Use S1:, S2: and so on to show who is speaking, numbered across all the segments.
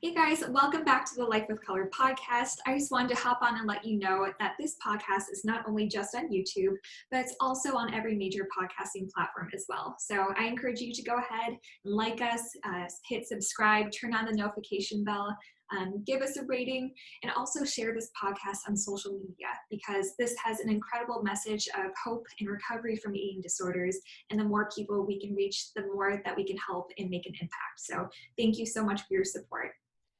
S1: Hey guys, welcome back to the Life with Color podcast. I just wanted to hop on and let you know that this podcast is not only just on YouTube, but it's also on every major podcasting platform as well. So I encourage you to go ahead and like us, hit subscribe, turn on the notification bell, give us a rating, and also share this podcast on social media because this has an incredible message of hope and recovery from eating disorders. And the more people we can reach, the more that we can help and make an impact. So thank you so much for your support.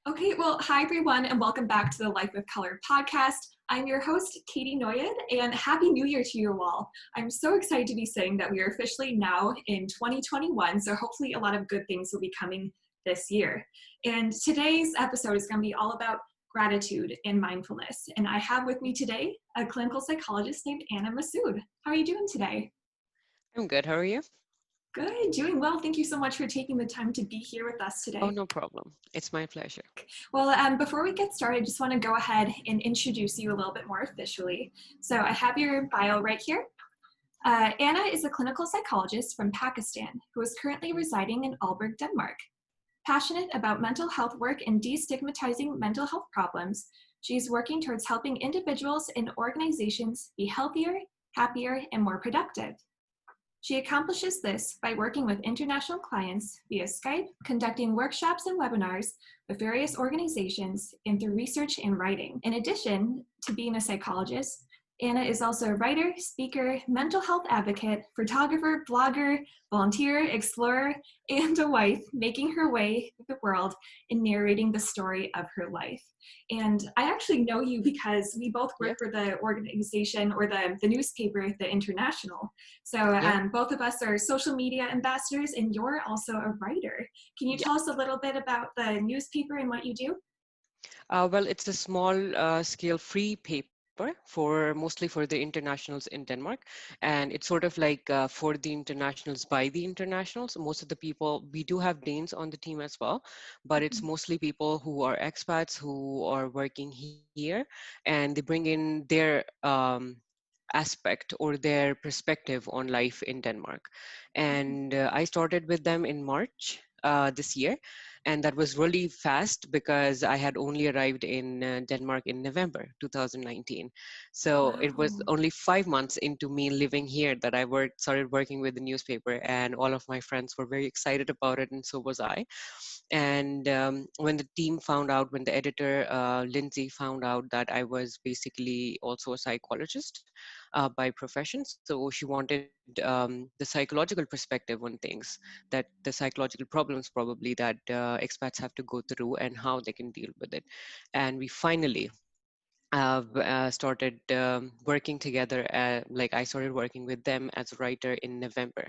S1: Okay, well, hi everyone, and welcome back to the Life with Color podcast. I'm your host, Katie Noyen, and Happy New Year to you all. I'm so excited to be saying that we are officially now in 2021, so hopefully a lot of good things will be coming this year. And today's episode is going to be all about gratitude and mindfulness. And I have with me today a clinical psychologist named Aina Masood. How are you doing today?
S2: I'm good. How are you?
S1: Good, doing well. Thank you so much for taking the time to be here with us today.
S2: Oh, no problem. It's my pleasure.
S1: Well, before we get started, I just want to go ahead and introduce you a little bit more officially. So I have your bio right here. Anna is a clinical psychologist from Pakistan who is currently residing in Aalborg, Denmark. Passionate about mental health work and destigmatizing mental health problems, she is working towards helping individuals and organizations be healthier, happier, and more productive. She accomplishes this by working with international clients via Skype, conducting workshops and webinars with various organizations, and through research and writing. In addition to being a psychologist, Anna is also a writer, speaker, mental health advocate, photographer, blogger, volunteer, explorer, and a wife, making her way through the world and narrating the story of her life. And I actually know you because we both work for the organization or the newspaper, The International. So both of us are social media ambassadors, and you're also a writer. Can you tell us a little bit about the newspaper and what you do?
S2: Well, it's a small scale free paper for mostly for the internationals in Denmark. And it's sort of like for the internationals by the internationals. Most of the people, we do have Danes on the team as well, but it's mostly people who are expats who are working here, and they bring in their aspect or their perspective on life in Denmark. And I started with them in March this year. And that was really fast because I had only arrived in Denmark in November 2019. So it was only 5 months into me living here that I started working with the newspaper, and all of my friends were very excited about it, and so was I. And when the team found out, when the editor, Lindsay, found out that I was basically also a psychologist by profession, so she wanted the psychological perspective on things, that the psychological problems probably that expats have to go through and how they can deal with it. And we finally started working together. Like I started working with them as a writer in November.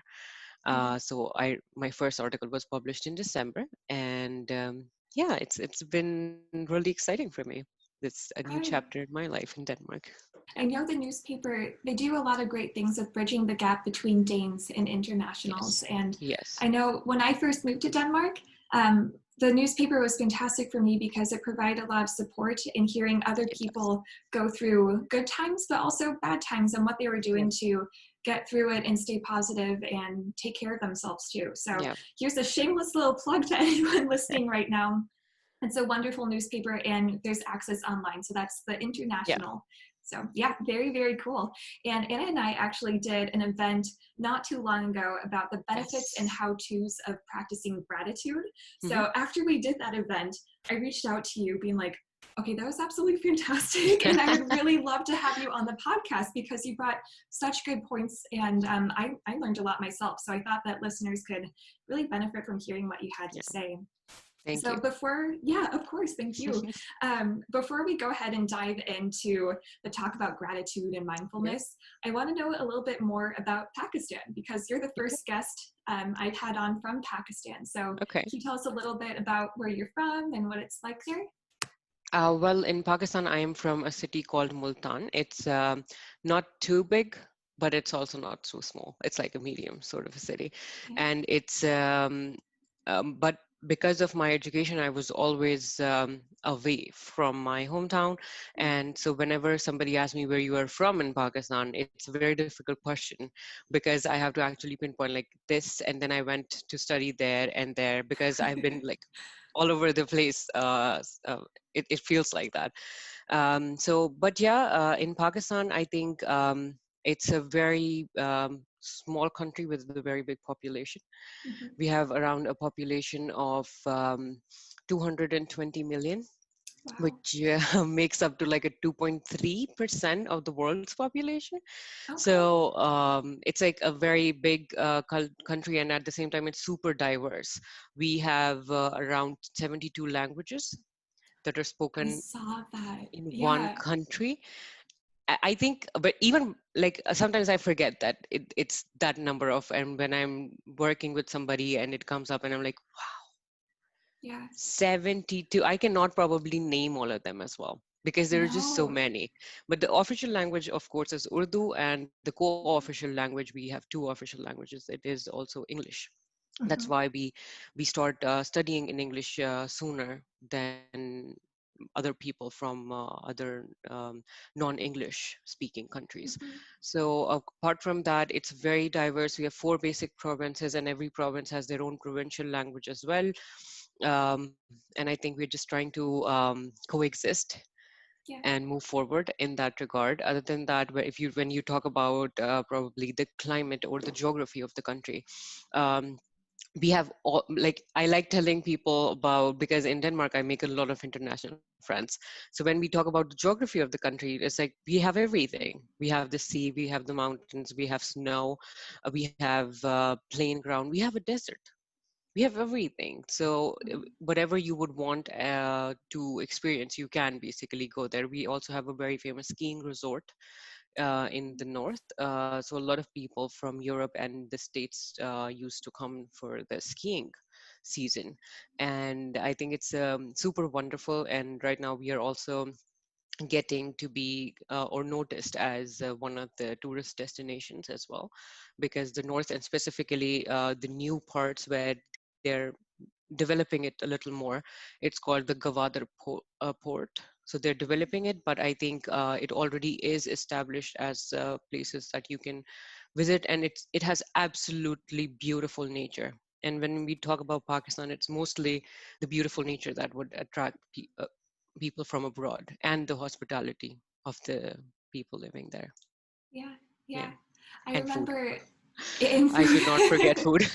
S2: So my first article was published in December, and yeah, it's been really exciting for me. It's a new chapter in my life in Denmark.
S1: I know the newspaper, they do a lot of great things of bridging the gap between Danes and internationals. And I know when I first moved to Denmark, the newspaper was fantastic for me because it provided a lot of support in hearing other people go through good times, but also bad times, and what they were doing to get through it and stay positive and take care of themselves too. So here's a shameless little plug to anyone listening right now. It's a wonderful newspaper, and there's access online. So that's the International. So yeah, very, very cool. And Anna and I actually did an event not too long ago about the benefits and how-tos of practicing gratitude. So after we did that event, I reached out to you being like, okay, that was absolutely fantastic. And I would really love to have you on the podcast because you brought such good points. And I learned a lot myself. So I thought that listeners could really benefit from hearing what you had to say.
S2: Thank you.
S1: Of course, thank you. Before we go ahead and dive into the talk about gratitude and mindfulness, I want to know a little bit more about Pakistan because you're the first guest I've had on from Pakistan. So can you tell us a little bit about where you're from and what it's like there?
S2: Well, in Pakistan, I am from a city called Multan. It's not too big, but it's also not so small. It's like a medium sort of a city. And it's, but because of my education, I was always away from my hometown. And so whenever somebody asks me where you are from in Pakistan, it's a very difficult question because I have to actually pinpoint like this. And then I went to study there and there because I've been like all over the place. It feels like that. But yeah, in Pakistan, I think it's a very small country with a very big population.
S1: Mhm.
S2: We have around a population of 220 million,
S1: Wow.
S2: which makes up to like a 2.3% of the world's population.
S1: Okay.
S2: So it's like a very big country, and at the same time, it's super diverse. We have around 72 languages that are
S1: I
S2: spoken
S1: saw that.
S2: in one
S1: Yeah.
S2: country. I think, but even like sometimes I forget that it's that number of, and when I'm working with somebody and it comes up and I'm like, wow,
S1: Yeah.
S2: 72. I cannot probably name all of them as well because there are just so
S1: No.
S2: many. But the official language, of course, is Urdu, and the co-official language, we have two official languages. It is also English. That's
S1: Mhm.
S2: why we start studying in English sooner than other people from other non-English speaking countries.
S1: Mhm.
S2: So apart from that, it's very diverse. We have four basic provinces, and every province has their own provincial language as well. And I think we're just trying to coexist
S1: Yeah.
S2: and move forward in that regard. Other than that, if you when you talk about probably the climate or the geography of the country, um, we have all, like I like telling people about, because in Denmark I make a lot of international friends. So when we talk about the geography of the country, it's like we have everything. We have the sea, we have the mountains, we have snow, we have plain ground, we have a desert. We have everything. So
S1: Mhm.
S2: whatever you would want to experience, you can basically go there. We also have a very famous skiing resort in the north. So a lot of people from Europe and the States used to come for the skiing season. And I think it's super wonderful. And right now we are also getting to be or noticed as one of the tourist destinations as well, because the north, and specifically the new parts where they're developing it a little more, it's called the Gwadar port. So they're developing it, but I think it already is established as places that you can visit, and it has absolutely beautiful nature. And when we talk about Pakistan, it's mostly the beautiful nature that would attract people from abroad, and the hospitality of the people living there.
S1: Yeah.
S2: Yeah,
S1: Yeah. I
S2: and food.
S1: remember in
S2: I should not forget food.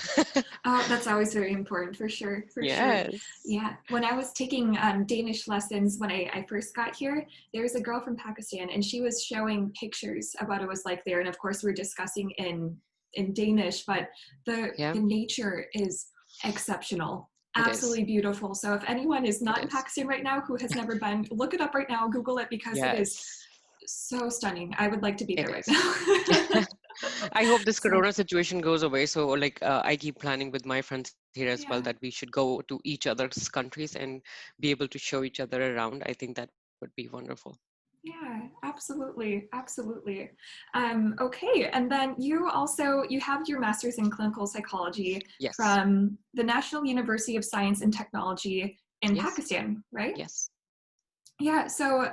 S1: Oh, that's always very important for sure, for sure.
S2: Yes.
S1: Yeah, when I was taking Danish lessons when I first got here, there was a girl from Pakistan, and she was showing pictures of what it was like there. And of course, we're discussing in Danish, but
S2: Yeah,
S1: the nature is exceptional,
S2: it is.
S1: absolutely beautiful. So if anyone is
S2: It
S1: not in
S2: is.
S1: Pakistan right now who has never been, look it up right now, Google it, because it is
S2: Yes,
S1: so stunning. I would like to be
S2: it
S1: there right
S2: is.
S1: now.
S2: I hope this
S1: So
S2: corona situation goes away. So, like, I keep planning with my friends here as well that we
S1: yeah.
S2: should go to each other's countries and be able to show each other around. I think that would be wonderful.
S1: Yeah, absolutely, absolutely. Okay, and then you have your master's in clinical psychology
S2: Yes.
S1: from the National University of Science and Technology in
S2: Yes.
S1: Pakistan, right?
S2: Yes.
S1: Yeah, so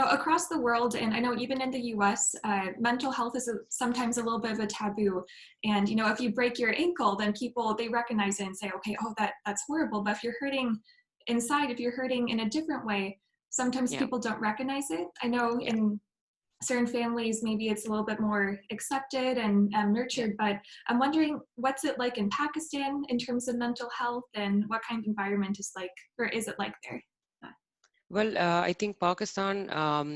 S1: across the world, and I know even in the U.S., mental health is sometimes a little bit of a taboo. And if you break your ankle, then people they recognize it and say, okay, oh that's horrible. But if you're hurting inside, if you're hurting in a different way, sometimes
S2: Yeah.
S1: people don't recognize it. I know
S2: Yeah.
S1: in certain families maybe it's a little bit more accepted and
S2: Yeah.
S1: nurtured, but I'm wondering what's it like in Pakistan in terms of mental health, and what kind of environment is it like there?
S2: Well, I think Pakistan,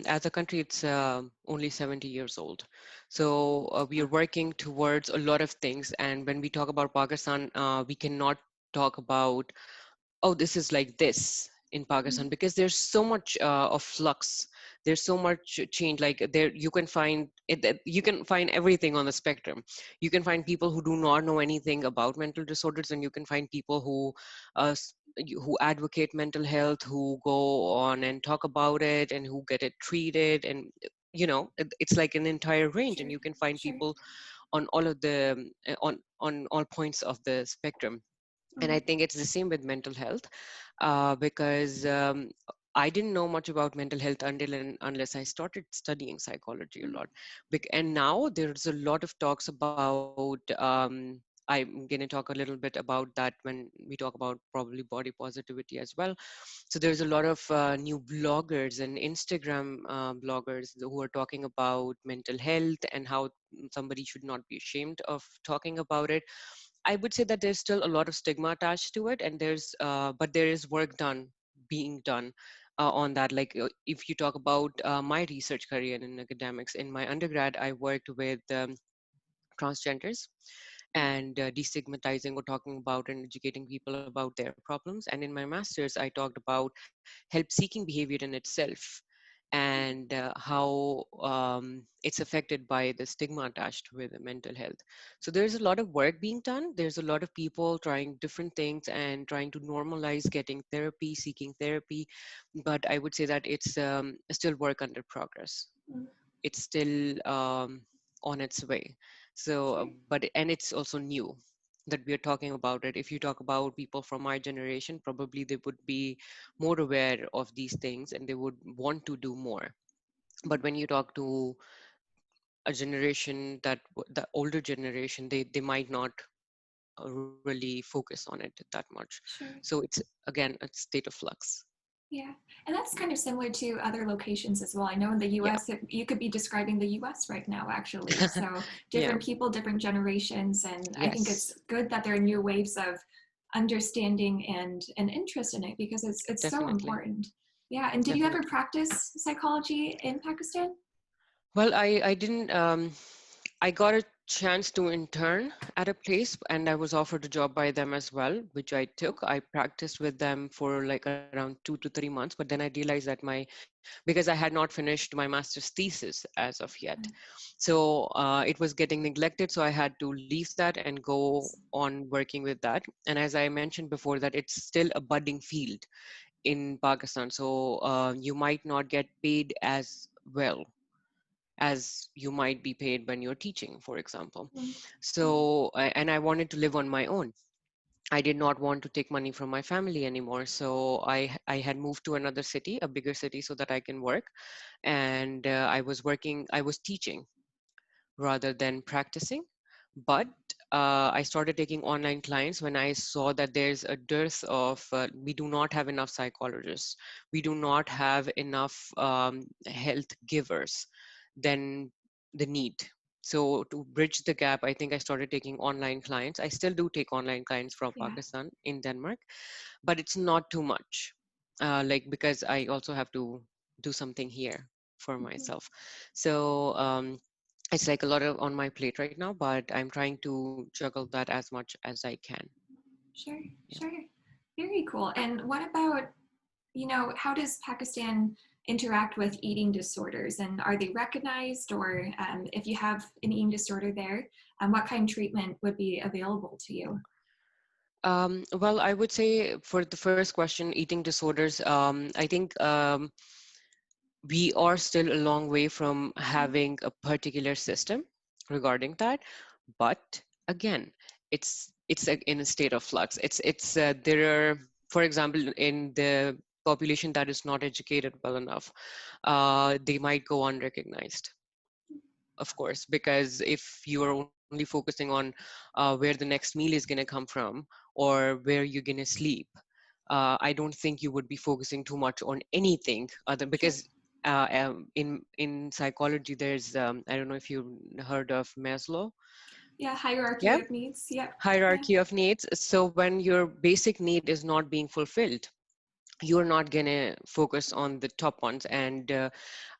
S2: as a country, it's only 70 years old. So we are working towards a lot of things. And when we talk about Pakistan, we cannot talk about, oh, this is like this in Pakistan, because there's so much of flux. There's so much change. Like there, you can find it. You can find everything on the spectrum. You can find people who do not know anything about mental disorders, and you can find people who advocate mental health, who go on and talk about it, and who get it treated, and it's like an entire range, and
S1: Sure,
S2: you can find
S1: sure.
S2: people on all of the on all points of the spectrum. And I
S1: Mhm,
S2: think it's the same with mental health, because I didn't know much about mental health until and unless I started studying psychology a
S1: mhm,
S2: lot. And now there's a lot of talks about I'm going to talk a little bit about that when we talk about probably body positivity as well. So there's a lot of new bloggers and Instagram bloggers who are talking about mental health and how somebody should not be ashamed of talking about it. I would say that there's still a lot of stigma attached to it, and but there is work being done on that. Like if you talk about my research career in academics, in my undergrad, I worked with transgenders and destigmatizing or talking about and educating people about their problems. And in my master's, I talked about help seeking behavior in itself and how it's affected by the stigma attached with mental health. So there's a lot of work being done. There's a lot of people trying different things and trying to normalize getting therapy, seeking therapy. But I would say that it's still work under progress.
S1: Mm,
S2: It's still on its way. So
S1: sure.
S2: and it's also new that we are talking about it. If you talk about people from my generation, probably they would be more aware of these things and they would want to do more. But when you talk to a generation the older generation, they might not really focus on it that much.
S1: Sure.
S2: So it's again a state of flux.
S1: Yeah, and that's kind of similar to other locations as well. I know in the
S2: Yeah.
S1: US, you could be describing the US right now, actually. So
S2: Yeah.
S1: different people, different generations, and I think
S2: Yes,
S1: it's good that there are new waves of understanding and interest in it because it's so
S2: definitely.
S1: important. Yeah, and did you ever
S2: Definitely.
S1: practice psychology in Pakistan?
S2: Well, I didn't. I got a chance to intern at a place, and I was offered a job by them as well, which I took. I practiced with them for like around 2 to 3 months, but then I realized that because I had not finished my master's thesis as of yet, so it was getting neglected. So I had to leave that and go on working with that. And as I mentioned before, that it's still a budding field in Pakistan, so you might not get paid as well as you might be paid when you're teaching, for example.
S1: Mm, yeah,
S2: So, and I wanted to live on my own. I did not want to take money from my family anymore. So I had moved to another city, a bigger city, so that I can work. And I was teaching rather than practicing. But I started taking online clients when I saw that there's a dearth of, we do not have enough psychologists, we do not have enough health givers than the need. So to bridge the gap, I think I started taking online clients. I still do take online clients from
S1: yeah.
S2: Pakistan in Denmark, but it's not too much. Like because I also have to do something here for
S1: Mhm.
S2: myself. So it's like a lot of on my plate right now, but I'm trying to juggle that as much as I can.
S1: Sure,
S2: Yeah.
S1: sure. Very cool. And what about, how does Pakistan interact with eating disorders? And are they recognized? Or if you have an eating disorder there, what kind of treatment would be available to you?
S2: Well, I would say for the first question, eating disorders, I think we are still a long way from having a particular system regarding that. But again, in a state of flux. There are, for example, in the population that is not educated well enough, they might go unrecognized, of course, because if you are only focusing on where the next meal is going to come from or where you're going to sleep, I don't think you would be focusing too much on anything other,
S1: Sure.
S2: because in psychology there's I don't know if you heard of Maslow.
S1: Yeah, hierarchy
S2: Yeah,
S1: of needs. Yep. Yeah.
S2: hierarchy of needs. So when your basic need is not being fulfilled, you're not gonna focus on the top ones. And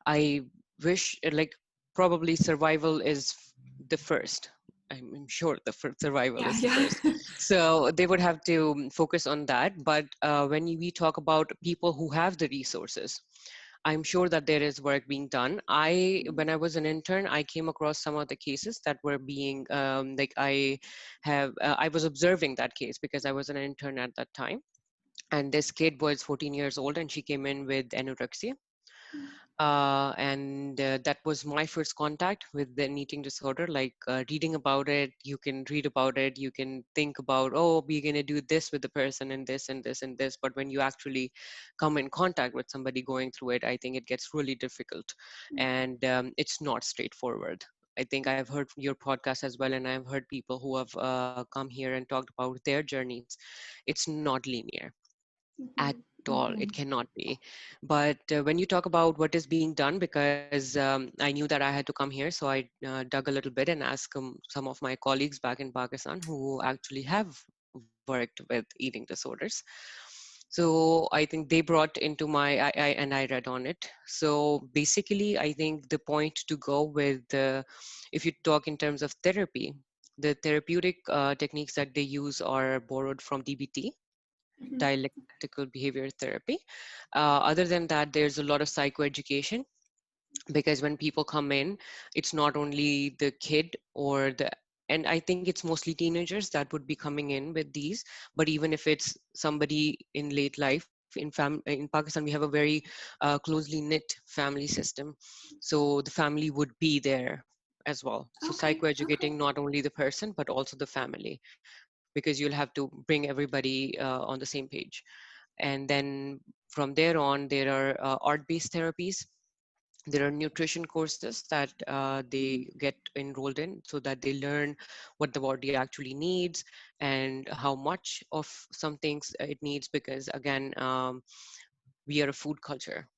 S2: I wish like probably survival is the first. I'm sure survival
S1: Yeah,
S2: is the
S1: yeah.
S2: first. So they would have to focus on that. But when we talk about people who have the resources, I'm sure that there is work being done. When I was an intern, I came across some of the cases that were being I was observing that case because I was an intern at that time. And this kid was 14 years old and she came in with anorexia. And that was my first contact with the eating disorder. Like reading about it, you can read about it, you can think about, oh, we're going to do this with the person and this and this and this. But when you actually come in contact with somebody going through it, I think it gets really difficult, and it's not straightforward. I think I've heard your podcast as well, and I've heard people who have come here and talked about their journeys. It's not linear at
S1: Mhm,
S2: all. It
S1: mhm,
S2: cannot be. But when you talk about what is being done, because I knew that I had to come here, so I dug a little bit and asked some of my colleagues back in Pakistan who actually have worked with eating disorders. So I think they brought into and I read on it. So basically, I think the point to go with, if you talk in terms of therapy, the therapeutic techniques that they use are borrowed from DBT,
S1: mhm.
S2: dialectical behavior therapy. Other than that, there's a lot of psychoeducation, because when people come in, it's not only the kid or the, and I think it's mostly teenagers that would be coming in with these. But even if it's somebody in late life, in Pakistan, we have a very closely knit family system, so the family would be there as well. So
S1: Okay, okay.
S2: psychoeducating not only the person but also the family, because you'll have to bring everybody on the same page. And then from there on, there are art-based therapies. There are nutrition courses that
S1: Mhm,
S2: they get enrolled in, so that they learn what the body actually needs and how much of some things it needs. Because again, we are a food culture.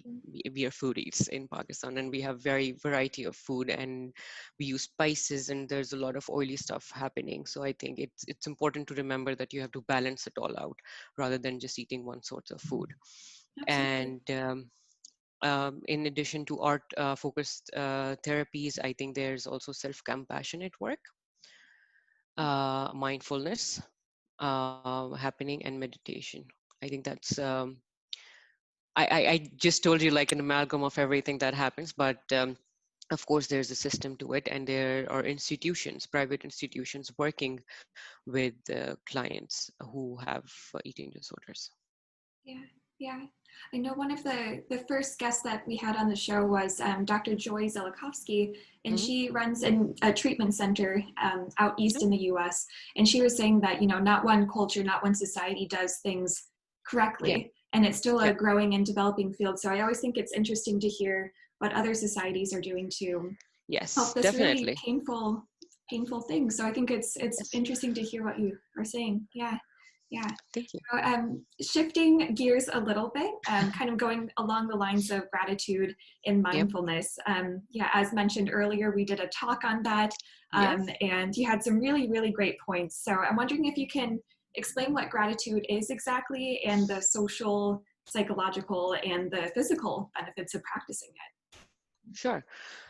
S1: mhm.
S2: We are foodies in Pakistan, and we have very variety of food, and we use spices, and there's a lot of oily stuff happening. So I think it's important to remember that you have to balance it all out rather than just eating one sort of food.
S1: Absolutely.
S2: And in addition to art focused therapies, I think there's also self-compassionate work, mindfulness happening, and meditation. I think that's I just told you like an amalgam of everything that happens, but of course there's a system to it, and there are institutions, private institutions, working with clients who have eating disorders.
S1: Yeah, yeah. I know one of the first guests that we had on the show was Dr. Joy Zelikovsky, and
S2: Hmm.
S1: she runs a treatment center out east
S2: Yeah.
S1: in the U.S. And she was saying that not one culture, not one society does things
S2: Yeah.
S1: correctly, and it's still a
S2: Yeah.
S1: growing and developing field. So I always think it's interesting to hear what other societies are doing to help
S2: Yes,
S1: this really
S2: definitely.
S1: painful thing. So I think it's
S2: Yes.
S1: interesting to hear what you are saying. Yeah, yeah.
S2: Thank you.
S1: So, shifting gears a little bit, kind of going along the lines of gratitude and
S2: Yep.
S1: mindfulness. Yeah, as mentioned earlier, we did a talk on that,
S2: Yes.
S1: and you had some really, really great points. So I'm wondering if you can explain what gratitude is exactly and the social, psychological, and the physical benefits of practicing it.
S2: Sure.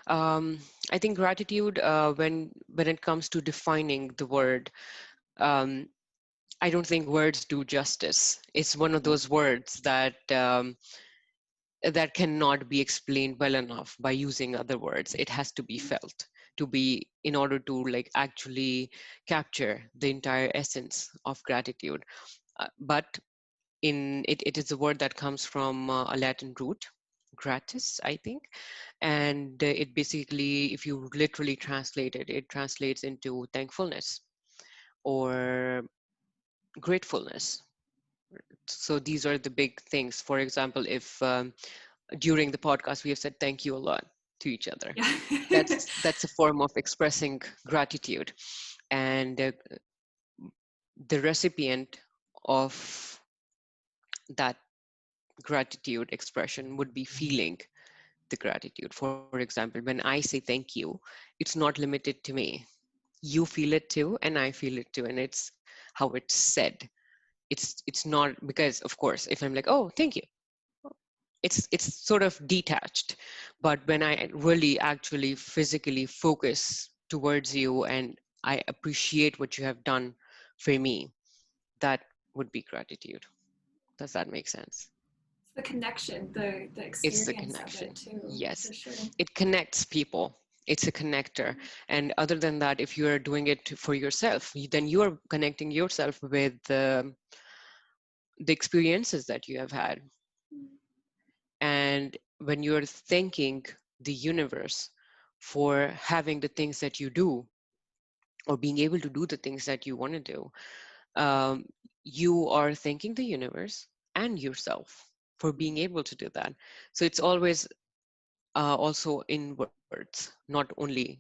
S2: Um, I think gratitude, when it comes to defining the word, um, I don't think words do justice. It's one of those words that cannot be explained well enough by using other words. It has to be felt to be, in order to like actually capture the entire essence of gratitude. But it is a word that comes from a Latin root, gratis, I think. And it basically, if you literally translate it, it translates into thankfulness or gratefulness. So these are the big things. For example, if during the podcast we have said thank you a lot to each other,
S1: Yeah.
S2: that's a form of expressing gratitude. And the recipient of that gratitude expression would be feeling the gratitude. For example, when I say thank you, it's not limited to me. You feel it too, and I feel it too, and it's how it's said. It's not, because of course if I'm like, oh, thank you, it's sort of detached. But when I really actually physically focus towards you and I appreciate what you have done for me, that would be gratitude. Does that make sense?
S1: The connection, the
S2: It's the
S1: experience of
S2: connection.
S1: it too,
S2: Yes,
S1: for sure.
S2: it connects people. It's a connector. And other than that, if you are doing it for yourself, then you are connecting yourself with the experiences that you have had. And when you're thanking the universe for having the things that you do, or being able to do the things that you want to do, um, you are thanking the universe and yourself for being able to do that. So it's always also inwards, not only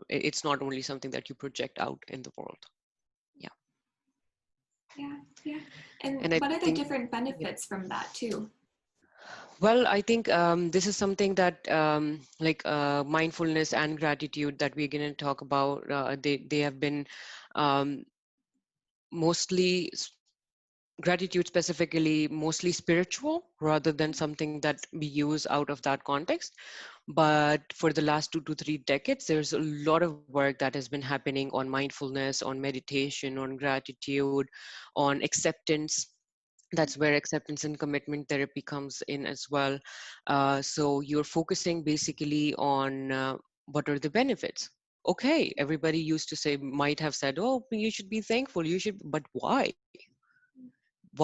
S2: it's not only something that you project out in the world. Yeah.
S1: Yeah, yeah. And
S2: And I
S1: what are the
S2: think,
S1: different
S2: yeah.
S1: benefits from that too?
S2: Well, I think this is something that like mindfulness and gratitude that we're going to talk about. They have been um, mostly gratitude specifically mostly spiritual rather than something that we use out of that context. But for the last 2 to 3 decades, there's a lot of work that has been happening on mindfulness, on meditation, on gratitude, on acceptance. That's where acceptance and commitment therapy comes in as well. So you're focusing basically on what are the benefits. Okay, everybody used to say, might have said, oh, you should be thankful, you should, but why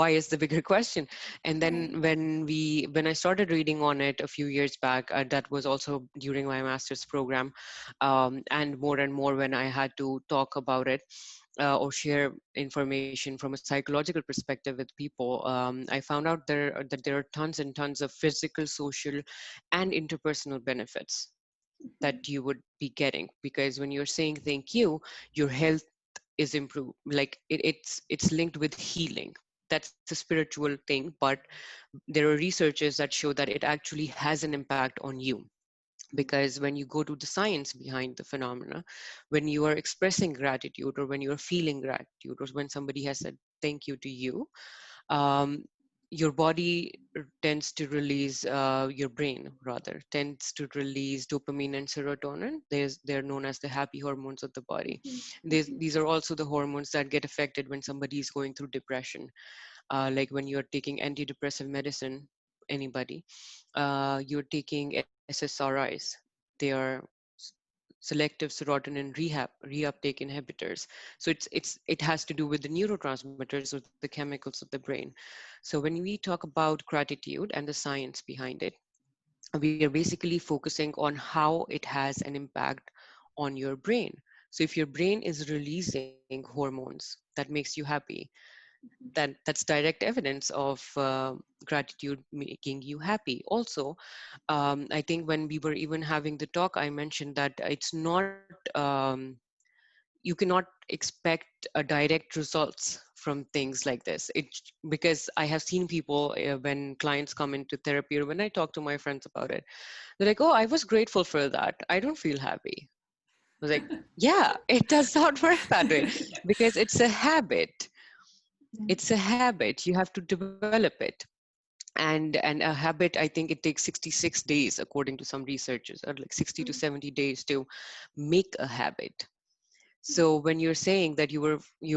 S2: is the bigger question. And then
S1: Right.
S2: when I started reading on it a few years back, that was also during my master's program, and more when I had to talk about it, or share information from a psychological perspective with people, I found out that there are tons and tons of physical, social, and interpersonal benefits that
S1: Mhm.
S2: you would be getting, because when you're saying thank you, your health is improved. Like it's linked with healing. That's a spiritual thing, but there are researchers that show that it actually has an impact on you, because when you go to the science behind the phenomena, when you are expressing gratitude, or when you are feeling gratitude, or when somebody has said thank you to you, um, your body tends to release, your brain rather tends to release dopamine and serotonin. They're known as the happy hormones of the body.
S1: Mhm. Mhm.
S2: These are also the hormones that get affected when somebody is going through depression, like when you're taking antidepressive medicine. Anybody, you're taking SSRIs. They are selective serotonin reuptake inhibitors. So it has to do with the neurotransmitters or the chemicals of the brain. So when we talk about gratitude and the science behind it, we are basically focusing on how it has an impact on your brain. So if your brain is releasing hormones that makes you happy, that's direct evidence of gratitude making you happy. Also, I think when we were even having the talk, I mentioned that it's not, you cannot expect a direct results from things like this. Because I have seen people, when clients come into therapy, or when I talk to my friends about it, they're like, oh, I was grateful for that, I don't feel happy. I was like, yeah, it does not work that way, because it's a habit.
S1: Mhm.
S2: It's a habit, you have to develop it. And a habit, I think it takes 66 days according to some researchers, or like 60 to
S1: Mhm.
S2: 70 days to make a habit. So when you're saying that you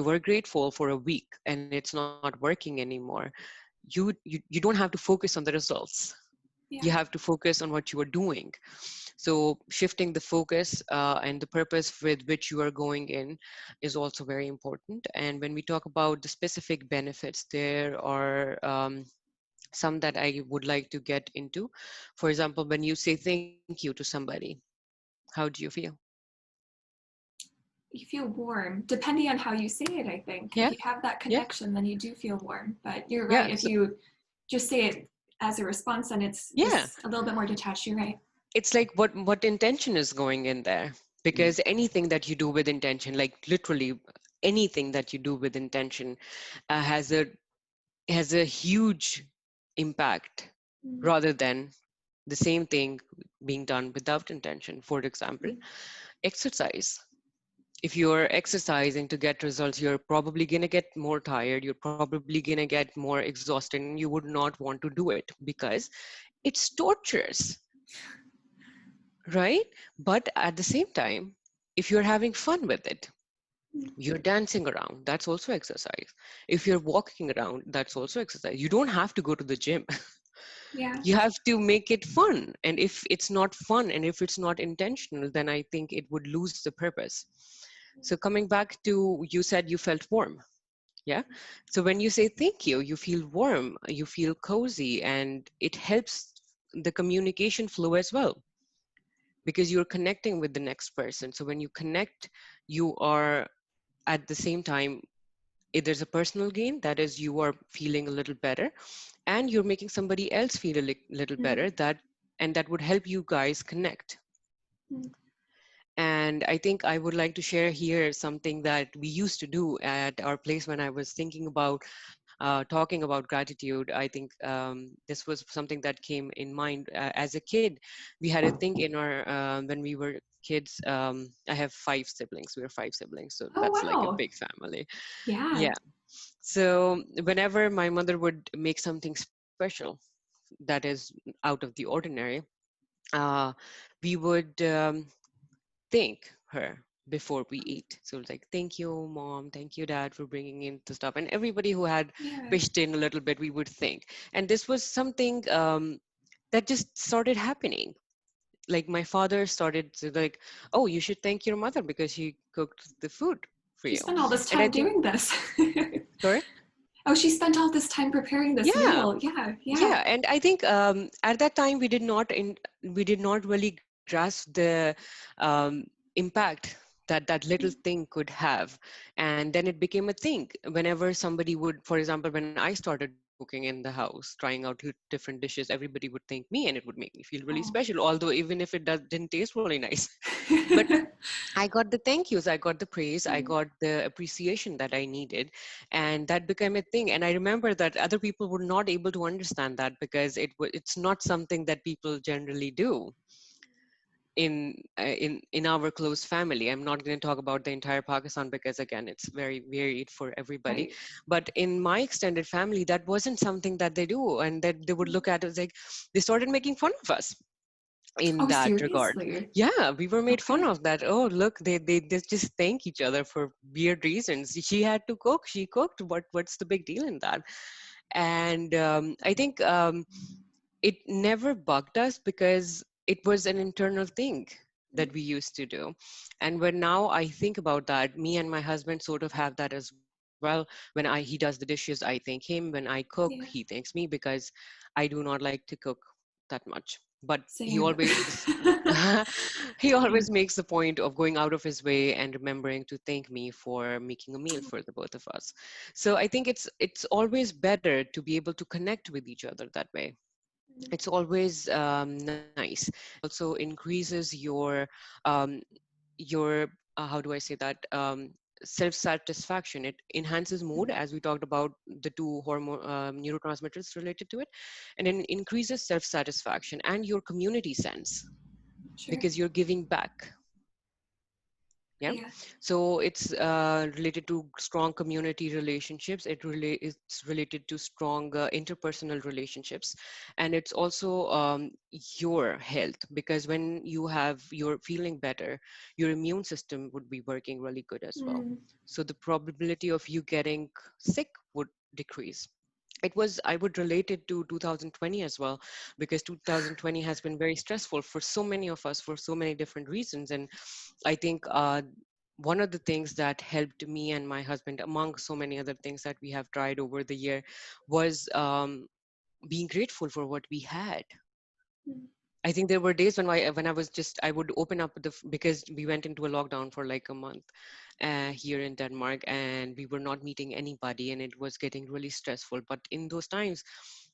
S2: were grateful for a week and it's not working anymore, you don't have to focus on the results. You
S1: Yeah.
S2: have to focus on what you are doing. So shifting the focus, and the purpose with which you are going in is also very important. And when we talk about the specific benefits, there are some that I would like to get into. For example, when you say thank you to somebody, how do you feel?
S1: You feel warm, depending on how you say it, I think. If
S2: Yeah,
S1: you have that
S2: yeah,
S1: connection, then you do feel warm. But you're right,
S2: yeah.
S1: if
S2: So,
S1: you just say it as a response, then
S2: yeah,
S1: it's a little bit more detached. You're right.
S2: it's like what intention is going in there, because anything that you do with intention, like literally anything that you do with intention, has a huge impact,
S1: Mhm.
S2: rather than the same thing being done without intention. For example, exercise. If you're exercising to get results, you're probably going to get more tired, you're probably going to get more exhausted, and you would not want to do it because it's torturous, right? But at the same time, if you're having fun with it, you're dancing around, that's also exercise. If you're walking around, that's also exercise. You don't have to go to the gym.
S1: Yeah.
S2: You have to make it fun. And if it's not fun and if it's not intentional, then I think it would lose the purpose. So coming back to, you said you felt warm. Yeah. So when you say thank you feel warm, you feel cozy, and it helps the communication flow as well, because you're connecting with the next person. So when you connect, you are at the same time, there's a personal gain, that is, you are feeling a little better, and you're making somebody else feel a little
S1: Mhm.
S2: better, that and that would help you guys connect.
S1: Mm.
S2: And I think I would like to share here something that we used to do at our place when I was thinking about talking about gratitude. I think this was something that came in mind as a kid. We had a thing in our when we were kids. I have 5 siblings. We were 5 siblings, so
S1: Oh,
S2: that's like a
S1: wow.
S2: big family.
S1: Yeah.
S2: Yeah. So whenever my mother would make something special that is out of the ordinary, uh, we would thank her before we eat. So it's like, thank you, mom. Thank you, dad, for bringing in the stuff. And everybody who had
S1: Yeah.
S2: pitched in a little bit, we would thank. And this was something that just started happening. Like my father started to like, oh, you should thank your mother because she cooked the food for
S1: She
S2: you.
S1: spent all this
S2: And I
S1: time
S2: think,
S1: doing this.
S2: sorry?
S1: Oh, she spent all this time preparing this
S2: Yeah,
S1: meal. Yeah, yeah.
S2: yeah. And I think at that time we did not really grasp the um, impact that that little
S1: Mm.
S2: thing could have. And then it became a thing. Whenever somebody would, for example, when I started cooking in the house, trying out different dishes, everybody would thank me, and it would make me feel really
S1: Oh.
S2: special. Although even if didn't taste really nice, but I got the thank yous, I got the praise, I
S1: Mm.
S2: got the appreciation that I needed, and that became a thing. And I remember that other people were not able to understand that because it's not something that people generally do in our close family. I'm not going to talk about the entire Pakistan because again, it's very varied for everybody.
S1: Right.
S2: But in my extended family, that wasn't something that they do, and that they would look at it as like they started making fun of us in
S1: Oh,
S2: that regard.
S1: seriously?
S2: Yeah, we were made fun
S1: Okay.
S2: of that. Oh, look, they just thank each other for weird reasons. She had to cook, she cooked. What's the big deal in that? And I think it never bugged us because it was an internal thing that we used to do. And when now I think about that, me and my husband sort of have that as well. When he does the dishes, I thank him. When I cook, he
S1: Yeah.
S2: thanks me because I do not like to cook that much. But he
S1: Same.
S2: always he
S1: Yeah.
S2: always makes the point of going out of his way and remembering to thank me for making a meal for the both of us. So I think it's always better to be able to connect with each other that way. It's always nice. Also increases your how do I say that, self satisfaction. It enhances mood,
S1: Mm.
S2: as we talked about the two hormone neurotransmitters related to it, and then increases self satisfaction and your community sense
S1: Sure.
S2: because you're giving back. Yeah.
S1: Yeah.
S2: So it's related to strong community relationships. It's related to strong interpersonal relationships, and it's also your health, because when you're feeling better, your immune system would be working really good as well.
S1: Mm.
S2: So the probability of you getting sick would decrease. It was, I would relate it to 2020 as well, because 2020 has been very stressful for so many of us for so many different reasons. And I think one of the things that helped me and my husband, among so many other things that we have tried over the year, was being grateful for what we had.
S1: Mm.
S2: I think there were days when I was just, I would open up because we went into a lockdown for like a month here in Denmark, and we were not meeting anybody, and it was getting really stressful. But in those times,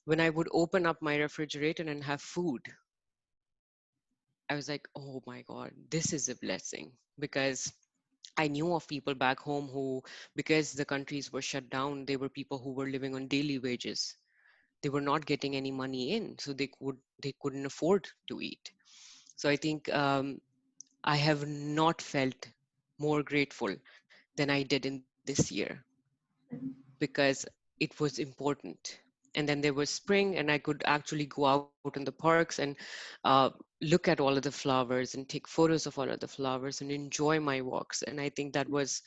S2: when I would open up my refrigerator and have food, I was like, oh my God, this is a blessing. Because I knew of people back home who, because the countries were shut down, they were people who were living on daily wages. They were not getting any money in, so they couldn't afford to eat. So I think I have not felt more grateful than I did in this year, because it was important. And then there was spring, and I could actually go out in the parks and uh, look at all of the flowers and take photos of all of the flowers and enjoy my walks. And I think that was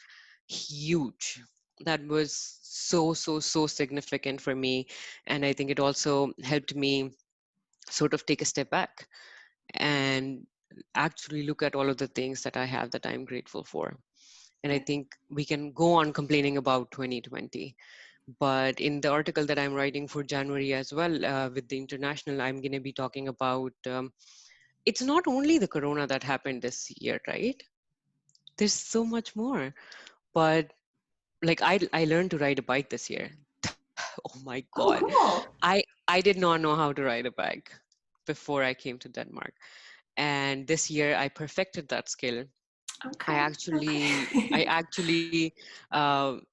S2: huge. That was so significant for me. And I think it also helped me sort of take a step back and actually look at all of the things that I have that I'm grateful for. And I
S1: Yeah.
S2: think we can go on complaining about 2020. But in the article that I'm writing for January as well, with the international, I'm going to be talking about it's not only the corona that happened this year, right? There's so much more. But like I learned to ride a bike this year. Oh my God.
S1: Oh, cool.
S2: I did not know how to ride a bike. before I came to Denmark. And this year I perfected that skill.
S1: Okay.
S2: I
S1: Okay.
S2: actually,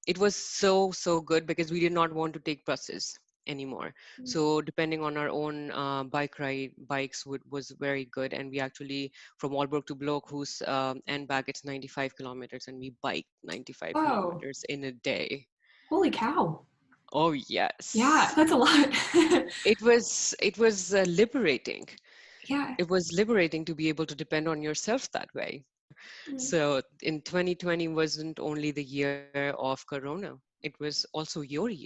S2: it was so good because we did not want to take buses anymore. So depending on our own bike ride, was very good. And we actually, from Aalborg to Blåkhus and back, it's 95 kilometers, and we biked 95
S1: Whoa.
S2: kilometers in a day.
S1: Holy cow.
S2: Oh
S1: Yeah,
S2: yes,
S1: that's a lot.
S2: it was liberating.
S1: Yeah.
S2: It was liberating to be able to depend on yourself that way.
S1: Mm,
S2: So in 2020 wasn't only the year of Corona, it was also your year.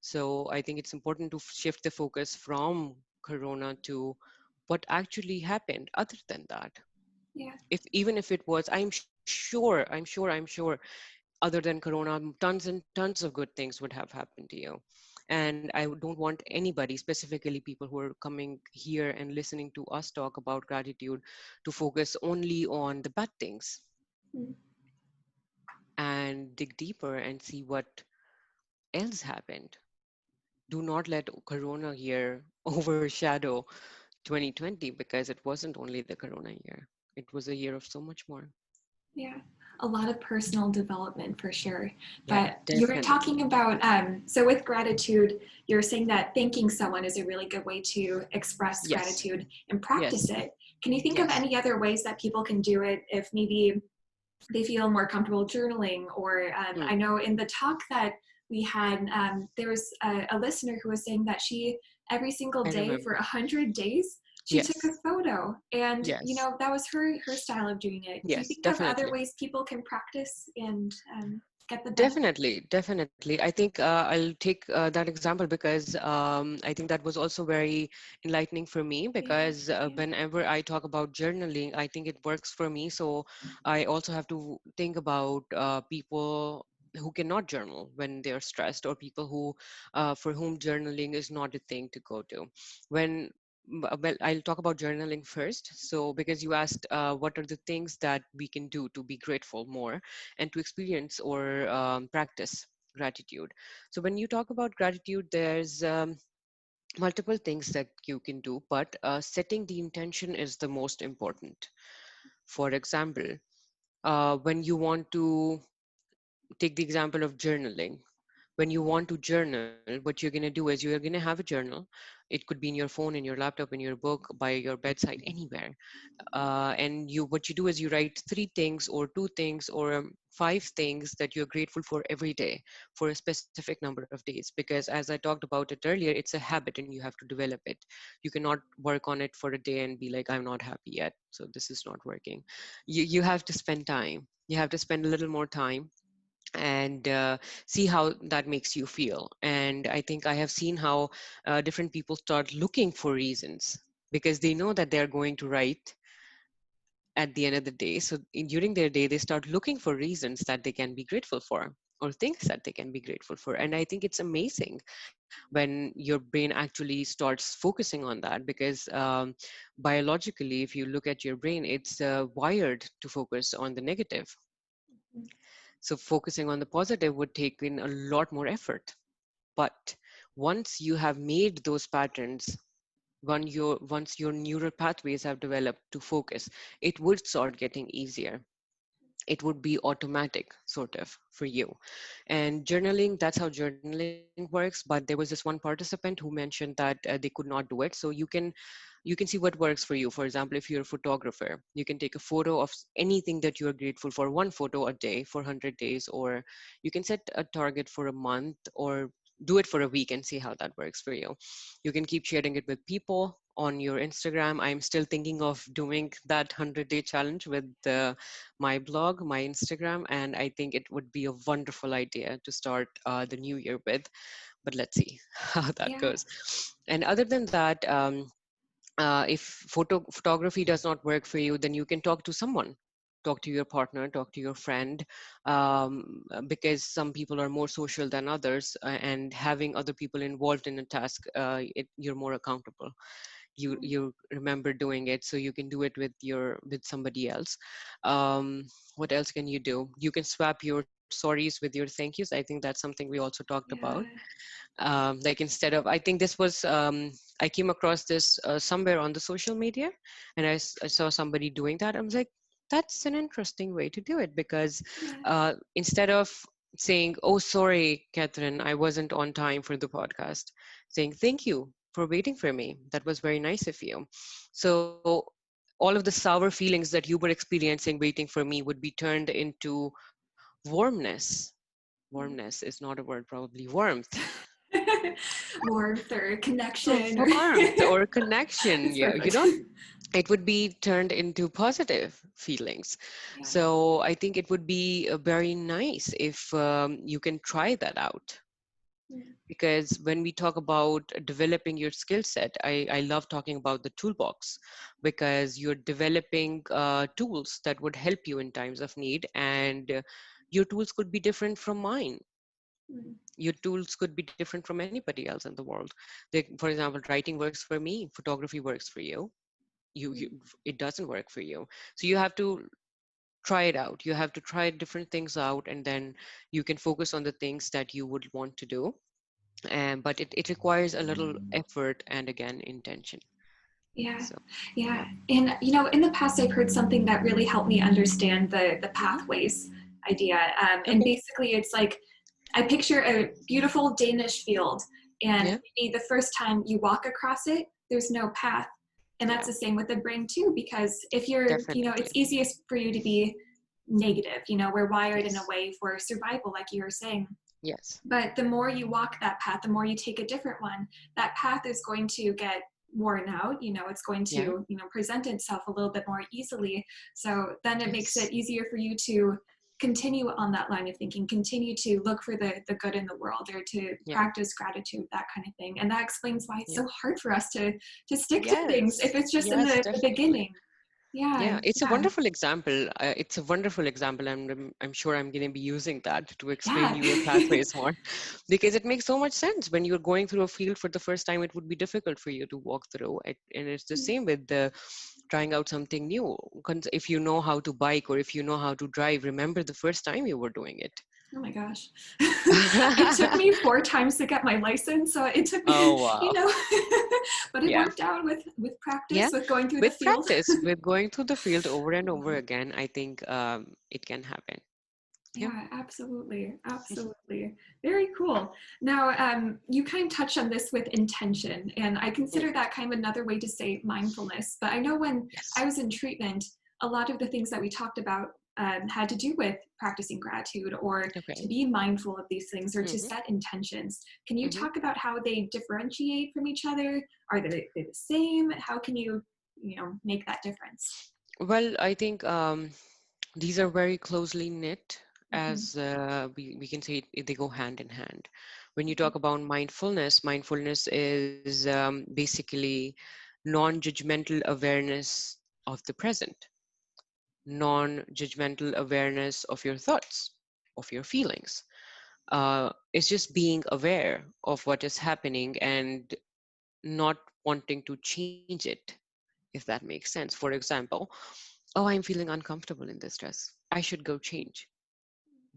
S2: So I think it's important to shift the focus from Corona to what actually happened other than that.
S1: yeah.
S2: If even if it was, I'm sure other than Corona, tons and tons of good things would have happened to you. And I don't want anybody, specifically people who are coming here and listening to us talk about gratitude, to focus only on the bad things,
S1: Mm,
S2: and dig deeper and see what else happened. Do not let Corona year overshadow 2020, because it wasn't only the Corona year. It was a year of so much more.
S1: yeah. A lot of personal development for sure.
S2: Yeah,
S1: But you were talking
S2: definitely.
S1: about, so with gratitude, you're saying that thanking someone is a really good way to express
S2: Yes,
S1: gratitude and practice
S2: yes,
S1: it. Can you think of
S2: yes.
S1: any other ways that people can do it if maybe they feel more comfortable journaling? Or
S2: Mm,
S1: I know in the talk that we had, there was a listener who was saying that she, every single
S2: I
S1: day for
S2: remember.
S1: 100 days, she took a
S2: Yes,
S1: photo, and
S2: yes,
S1: that was her style of doing it. Do you
S2: yes,
S1: think of other
S2: definitely.
S1: ways people can practice and get the benefit?
S2: Definitely, definitely. I think I'll take that example because I think that was also very enlightening for me,
S1: Yeah,
S2: because
S1: yeah.
S2: whenever I talk about journaling, I think it works for me. So I also have to think about people who cannot journal when they're stressed, or people who, for whom journaling is not a thing to go to. When well, I'll talk about journaling first. So because you asked what are the things that we can do to be grateful more and to experience or practice gratitude. So when you talk about gratitude, there's multiple things that you can do, but setting the intention is the most important. For example, when you want to take the example of journaling, when you want to journal, what you're going to do is you're going to have a journal. It could be in your phone, in your laptop, in your book, by your bedside, anywhere. And you, what you do is you write three things or two things or five things that you're grateful for every day for a specific number of days, because as I talked about it earlier, it's a habit and you have to develop it. You cannot work on it for a day and be like, I'm not happy yet, so this is not working. You have to spend time, you have to spend a little more time, and see how that makes you feel. And I think I have seen how different people start looking for reasons, because they know that they're going to write at the end of the day. So during their day, they start looking for reasons that they can be grateful for, or things that they can be grateful for. And I think it's amazing when your brain actually starts focusing on that, because biologically, if you look at your brain, it's wired to focus on the negative. So focusing on the positive would take in a lot more effort. But once you have made those patterns, once your neural pathways have developed to focus, it would start getting easier. It would be automatic sort of for you. And journaling, that's how journaling works. But there was this one participant who mentioned that they could not do it. So you can see what works for you. For example, if you're a photographer, you can take a photo of anything that you are grateful for, one photo a day for 100 days, or you can set a target for a month, or do it for a week and see how that works for you. You can keep sharing it with people on your Instagram. I'm still thinking of doing that 100-day challenge with my blog, my Instagram, and I think it would be a wonderful idea to start the new year with. But let's see how that
S1: Yeah.
S2: goes. And other than that, if photography does not work for you, then you can talk to someone. Talk to your partner, talk to your friend, because some people are more social than others, and having other people involved in a task, you're more accountable. You remember doing it, so you can do it with somebody else. um, what else can you do? You can swap your sorries with your thank yous. I think that's something we also talked about.
S1: Yeah.
S2: Like instead of, I think this was, I came across this somewhere on the social media, and I saw somebody doing that. I was like, that's an interesting way to do it, because
S1: Yeah.
S2: instead of saying, oh, sorry, Catherine, I wasn't on time for the podcast, saying, thank you for waiting for me. That was very nice of you. So all of the sour feelings that you were experiencing waiting for me would be turned into warmness. Warmness is not a word, probably warmth.
S1: Warmth or
S2: Or
S1: connection or
S2: warmth or connection.
S1: it's
S2: Yeah,
S1: perfect.
S2: it would be turned into positive feelings.
S1: Yeah.
S2: So I think it would be very nice if you can try that out.
S1: Yeah.
S2: Because when we talk about developing your skill set, I love talking about the toolbox, because you're developing tools that would help you in times of need, and your tools could be different from mine.
S1: Mm.
S2: Your tools could be different from anybody else in the world. For example, writing works for me, photography works for you.
S1: Mm.
S2: It doesn't work for you. So you have to try it out. You have to try different things out, and then you can focus on the things that you would want to do. And but it requires a little effort and, again, intention.
S1: Yeah,
S2: So
S1: yeah. And in the past, I've heard something that really helped me understand the
S2: hmm.
S1: pathways idea. And
S2: Okay.
S1: basically, it's like I picture a beautiful Danish field, and
S2: Yeah,
S1: maybe the first time you walk across it, there's no path. And that's
S2: yeah,
S1: the same with the brain too, because if you're, it's
S2: definitely.
S1: easiest for you to be negative. We're wired in a
S2: Yes,
S1: way for survival, like you were saying.
S2: yes,
S1: But the more you walk that path, the more you take a different one, that path is going to get worn out. It's going
S2: yeah,
S1: to, present itself a little bit more easily. So then it makes it
S2: yes,
S1: easier for you to continue on that line of thinking, continue to look for the good in the world, or to
S2: yeah,
S1: practice gratitude, that kind of thing. And that explains why it's
S2: yeah,
S1: so hard for us to stick to things if
S2: yes,
S1: it's just in
S2: yes,
S1: the
S2: definitely.
S1: beginning. Yeah,
S2: Yeah, it's a
S1: yeah,
S2: wonderful example. It's a wonderful example, and I'm sure I'm going to be using that to explain
S1: yeah.
S2: you your pathways more, because it makes so much sense. When you're going through a field for the first time, it would be difficult for you to walk through it, and it's the same with the trying out something new. If you know how to bike, or if you know how to drive, remember the first time you were doing it.
S1: Oh my gosh. It took me 4 times to get my license. So it took,
S2: Oh wow.
S1: but it
S2: Yeah.
S1: worked out with
S2: Yeah.
S1: practice, with going through the
S2: With
S1: field.
S2: practice, with going through the field over and over
S1: Yeah.
S2: again, I think it can happen. Yeah.
S1: Yeah, absolutely. Absolutely. Very cool. Now, you kind of touched on this with intention, and I
S2: Mm.
S1: consider that kind of another way to say mindfulness. But I know when I
S2: Yes.
S1: was in treatment, a lot of the things that we talked about had to do with practicing gratitude, or to
S2: Okay.
S1: be mindful of these things, or to
S2: Hmm.
S1: set intentions. Can you
S2: Hmm.
S1: talk about how they differentiate from each other? Are they the same? How can you, make that difference?
S2: Well, I think these are very closely knit,
S1: Hmm.
S2: as we can say they go hand in hand. When you
S1: Hmm.
S2: talk about mindfulness, mindfulness is basically non-judgmental awareness of the present, non-judgmental awareness of your thoughts, of your feelings. It's just being aware of what is happening and not wanting to change it, if that makes sense. For example, oh, I'm feeling uncomfortable in this dress. I should go change.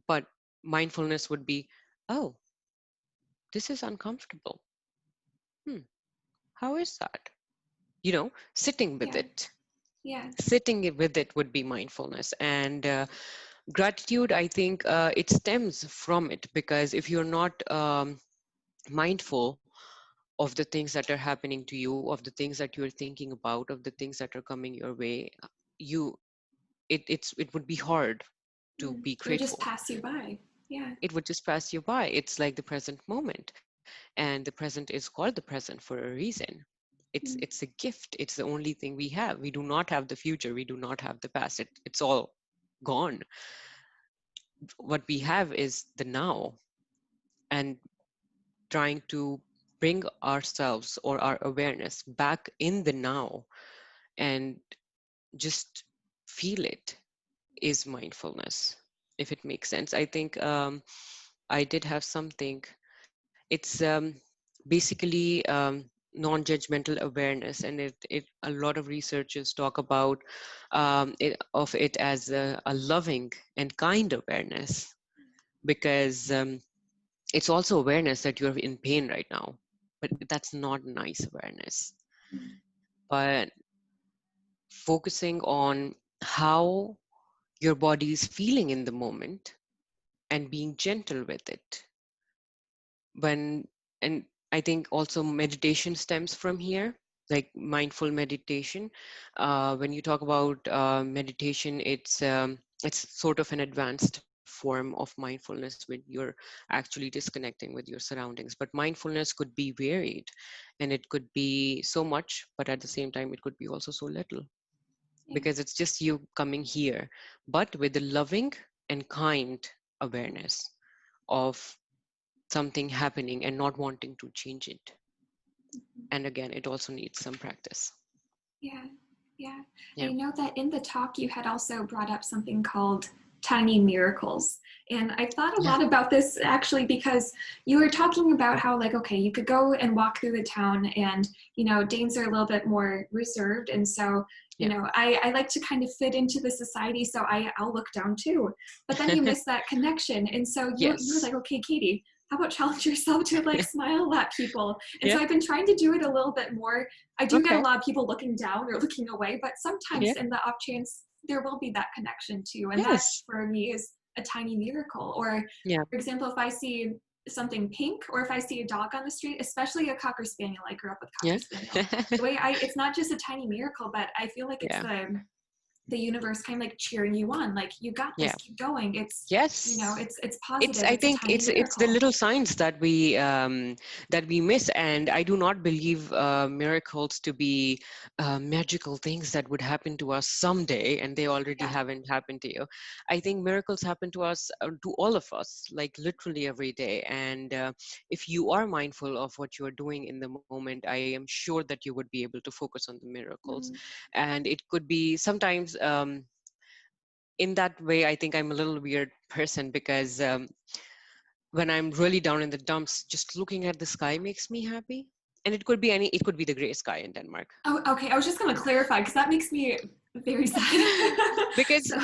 S2: But mindfulness would be, oh, this is uncomfortable. Hmm, how is that? Sitting with
S1: Yeah,
S2: it.
S1: yeah.
S2: With it would be mindfulness. And gratitude, I think it stems from it, because if you're not mindful of the things that are happening to you, of the things that you're thinking about, of the things that are coming your way, you it would be hard to
S1: Mm.
S2: be
S1: It would just
S2: grateful.
S1: pass you by. Yeah.
S2: It would just pass you by. It's like the present moment, and the present is called the present for a reason.
S1: Mm.
S2: It's a gift. It's the only thing we have. We do not have the future. We do not have the past. It's all gone. What we have is the now, and trying to bring ourselves or our awareness back in the now and just feel it is mindfulness, if it makes sense. I think I did have something. It's basically non-judgmental awareness, and it a lot of researchers talk about it as a loving and kind awareness. because it's also awareness that you're in pain right now, but that's not nice awareness.
S1: Mm.
S2: But focusing on how your body is feeling in the moment and being gentle with it. When and I think also meditation stems from here, like mindful meditation. When you talk about meditation, it's sort of an advanced form of mindfulness when you're actually disconnecting with your surroundings. But mindfulness could be varied, and it could be so much, but at the same time it could be also so little,
S1: Yeah.
S2: because it's just you coming here, but with a loving and kind awareness of something happening and not wanting to change it.
S1: Mhm.
S2: And again, it also needs some practice.
S1: Yeah, yeah.
S2: Yeah.
S1: I know that in the talk you had also brought up something called tiny miracles. And I thought a
S2: Yeah.
S1: lot about this actually because you were talking about how, like, okay, you could go and walk through the town and, Danes are a little bit more reserved. And so,
S2: Yeah.
S1: I like to kind of fit into the society, so I'll look down too. But then you miss that connection. And so you were
S2: Yes.
S1: like, okay, Katie, how about challenge yourself to like smile at people? And
S2: Yeah.
S1: so I've been trying to do it a little bit more. I do get a
S2: Okay.
S1: lot of people looking down or looking away, but
S2: Yeah.
S1: sometimes in the off chance there will be that connection too. And that
S2: Yes.
S1: for me is a tiny miracle. Or
S2: Yeah.
S1: for example, if I see something pink or if I see a dog on the street, especially a Cocker Spaniel, I grew up with Cocker
S2: Yeah.
S1: Spaniel. The way it's not just a tiny miracle, but I feel like it's
S2: Yeah.
S1: the universe kind of like cheering you on, like you got
S2: Yeah.
S1: this, keep going. It's
S2: Yes.
S1: it's
S2: It's,
S1: positive.
S2: I
S1: It's a
S2: think
S1: tiny
S2: it's the
S1: miracle.
S2: little signs that we miss, and I do not believe miracles to be magical things that would happen to us someday, and they already
S1: Yeah.
S2: haven't happened to you. I think miracles happen to us, to all of us, like literally every day. And if you are mindful of what you are doing in the moment, I am sure that you would be able to focus on the miracles.
S1: Mm.
S2: And it could be sometimes. In that way, I think I'm a little weird person, because when I'm really down in the dumps, just looking at the sky makes me happy. And it could be the gray sky in Denmark.
S1: Oh, okay. I was just going to clarify because that makes me very sad.
S2: Because
S1: So,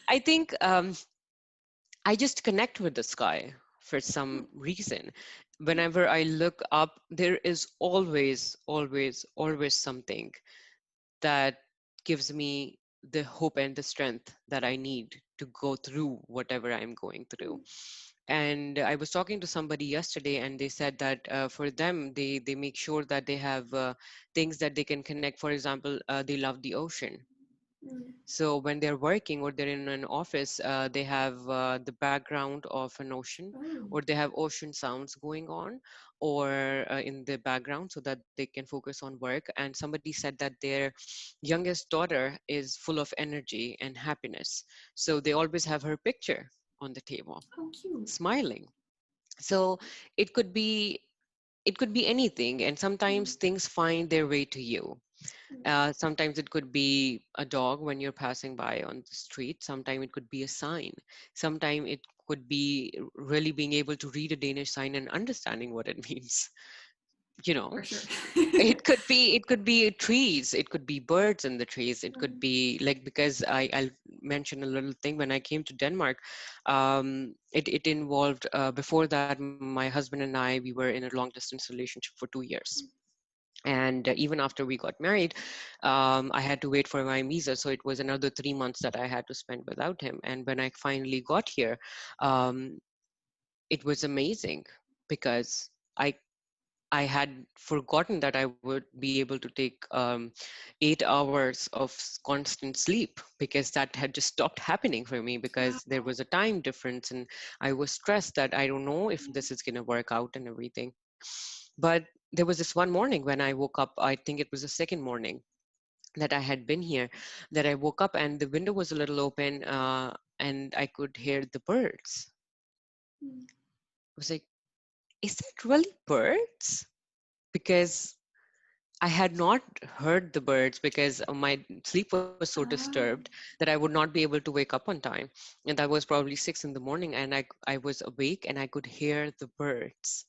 S2: I think I just connect with the sky for some reason. Whenever I look up, there is always, always, always something that gives me the hope and the strength that I need to go through whatever I'm going through. And I was talking to somebody yesterday, and they said that for them, they make sure that they have things that they can connect. For example, they love the ocean.
S1: mm,
S2: So when they're working or they're in an office, they have the background of an ocean,
S1: oh,
S2: or they have ocean sounds going on, or in the background, so that they can focus on work. And somebody said that their youngest daughter is full of energy and happiness. So they always have her picture on the table,
S1: how cute.
S2: smiling. So it could be it could be anything, and
S1: Mm,
S2: sometimes things find their way to you.
S1: mm,
S2: Sometimes it could be a dog when you're passing by on the street. Sometimes it could be a sign. Sometimes it could be really being able to read a Danish sign and understanding what it means. You know,
S1: for sure.
S2: it could be trees. It could be birds in the trees. It could
S1: Mm,
S2: be like, because I'll mention a little thing. When I came to Denmark, it involved, before that, my husband and I, we were in a long distance relationship for 2 years. And even after we got married, I had to wait for my visa, so it was another 3 months that I had to spend without him. And when I finally got here, um, it was amazing, because I I had forgotten that I would be able to take 8 hours of constant sleep, because that had just stopped happening for me, because there
S1: wow.
S2: was a time difference, and I was stressed that I don't know if
S1: Yeah.
S2: this is going to work out and everything. But there was this one morning when I woke up, I think it was the second morning that I had been here, that I woke up and the window was a little open, and I could hear the birds.
S1: Mm.
S2: I was like, is that really birds? Because I had not heard the birds, because my sleep was so disturbed
S1: Ah,
S2: that I would not be able to wake up on time. And that was probably 6 in the morning, and I was awake and I could hear the birds.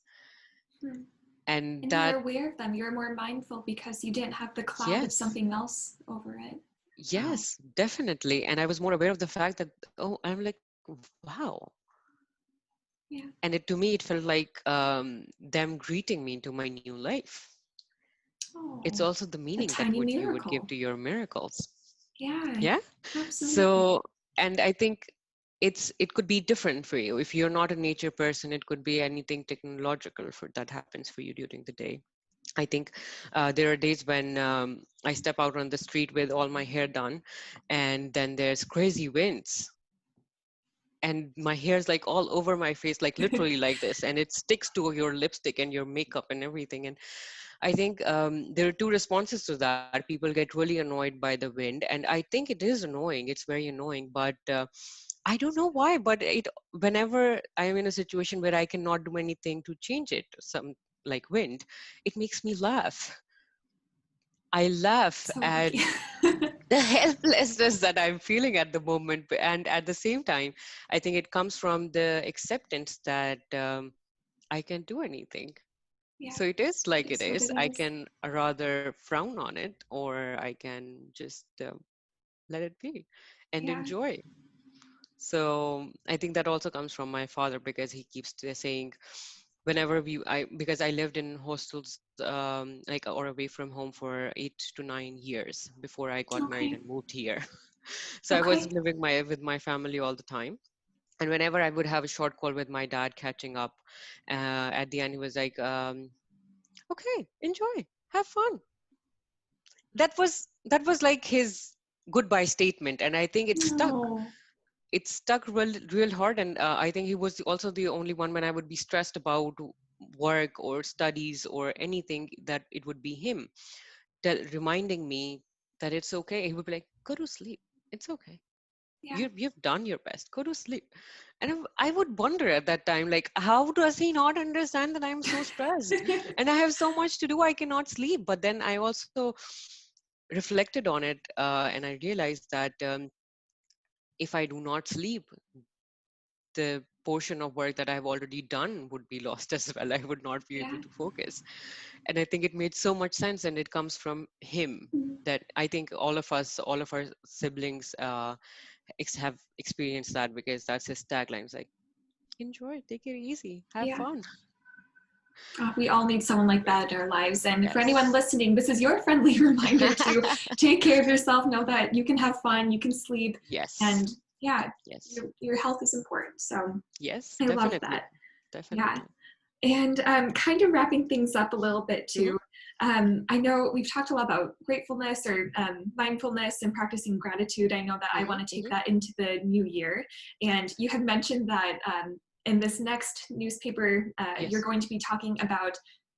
S1: hmm.
S2: And
S1: And you were
S2: that,
S1: aware of them. You were more mindful because you didn't have the cloud of
S2: yes,
S1: something else over it. Wow.
S2: yes, definitely. And I was more aware of the fact that, oh, I'm like, wow,
S1: Yeah.
S2: And it, to me, it felt like them greeting me into my new life. It's
S1: Oh,
S2: also the
S1: a
S2: meaning that
S1: tiny
S2: what you would give
S1: miracle.
S2: to your miracles.
S1: Yeah,
S2: Yeah.
S1: absolutely.
S2: So, and I think it could be different for you. If you're not a nature person, it could be anything technological for that happens for you during the day. I think there are days when I step out on the street with all my hair done, and then there's crazy winds, and my hair's like all over my face, like literally like this, and it sticks to your lipstick and your makeup and everything. And I think there are two responses to that. People get really annoyed by the wind, and I think it is annoying. It's very annoying, but I don't know why. But it, whenever I am in a situation where I cannot do anything to change it, some like wind, it makes me laugh. I laugh
S1: So
S2: at
S1: lucky.
S2: the helplessness that I'm feeling at the moment, and at the same time, I think it comes from the acceptance that I can't do anything.
S1: Yeah,
S2: So it is
S1: it
S2: like it
S1: is what
S2: is.
S1: it
S2: I
S1: is.
S2: can rather frown on it, or I can just let it be and
S1: Yeah.
S2: enjoy. So I think that also comes from my father, because he keeps saying, whenever because I lived in hostels, like, or away from home for 8 to 9 years before I got married
S1: Okay.
S2: and moved here. So I was
S1: Okay.
S2: living with my family all the time. And whenever I would have a short call with my dad catching up, at the end he was like, okay, enjoy, have fun. That was like his goodbye statement, and I think it stuck.
S1: No.
S2: It stuck real hard. And I think he was also the only one when I would be stressed about work or studies or anything, that it would be him reminding me that it's okay. He would be like, go to sleep, it's okay,
S1: Yeah.
S2: you've done your best, go to sleep. And I would wonder at that time, like, how does he not understand that I'm so stressed and I have so much to do, I cannot sleep? But then I also reflected on it, and I realized that if I do not sleep, the portion of work that I've already done would be lost as well. I would not be
S1: Yeah.
S2: able to focus. And I think it made so much sense, and it comes from him,
S1: Mm.
S2: that I think all of us, all of our siblings, have experienced that, because that's his tagline. It's like, enjoy, take it easy, have
S1: Yeah.
S2: fun.
S1: We all need someone like that in our lives. And for anyone
S2: Yes.
S1: listening, this is your friendly reminder to take care of yourself, know that you can have fun, you can sleep,
S2: Yes.
S1: and yeah,
S2: Yes.
S1: your health is important. So
S2: Yes,
S1: I love
S2: definitely.
S1: that. Yeah.
S2: Definitely.
S1: And kind of wrapping things up a little bit
S2: Hmm.
S1: too, I know we've talked a lot about gratefulness or mindfulness and practicing gratitude. I know that I
S2: Hmm.
S1: want to take
S2: Hmm.
S1: that into the new year. And you had mentioned that in this next newspaper, you're
S2: Yes,
S1: going to be talking about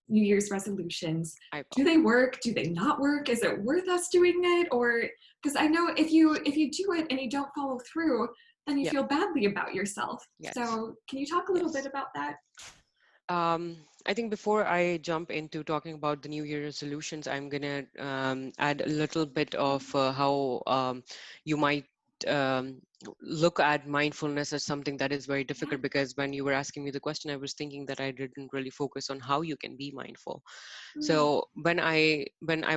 S1: New Year's resolutions.
S2: I
S1: Do
S2: will.
S1: they work? Do they not work? Is it worth us doing it? Or because I know if you do it and you don't follow through, then you
S2: Yep.
S1: feel badly about yourself.
S2: Yes.
S1: So can you talk a little bit
S2: Yes.
S1: about that?
S2: I think before I jump into talking about the New Year resolutions, I'm gonna add a little bit of how you might um, look at mindfulness as something that is very
S1: Yeah.
S2: difficult. Because when you were asking me the question, I was thinking that I didn't really focus on how you can be mindful.
S1: Mm,
S2: So when I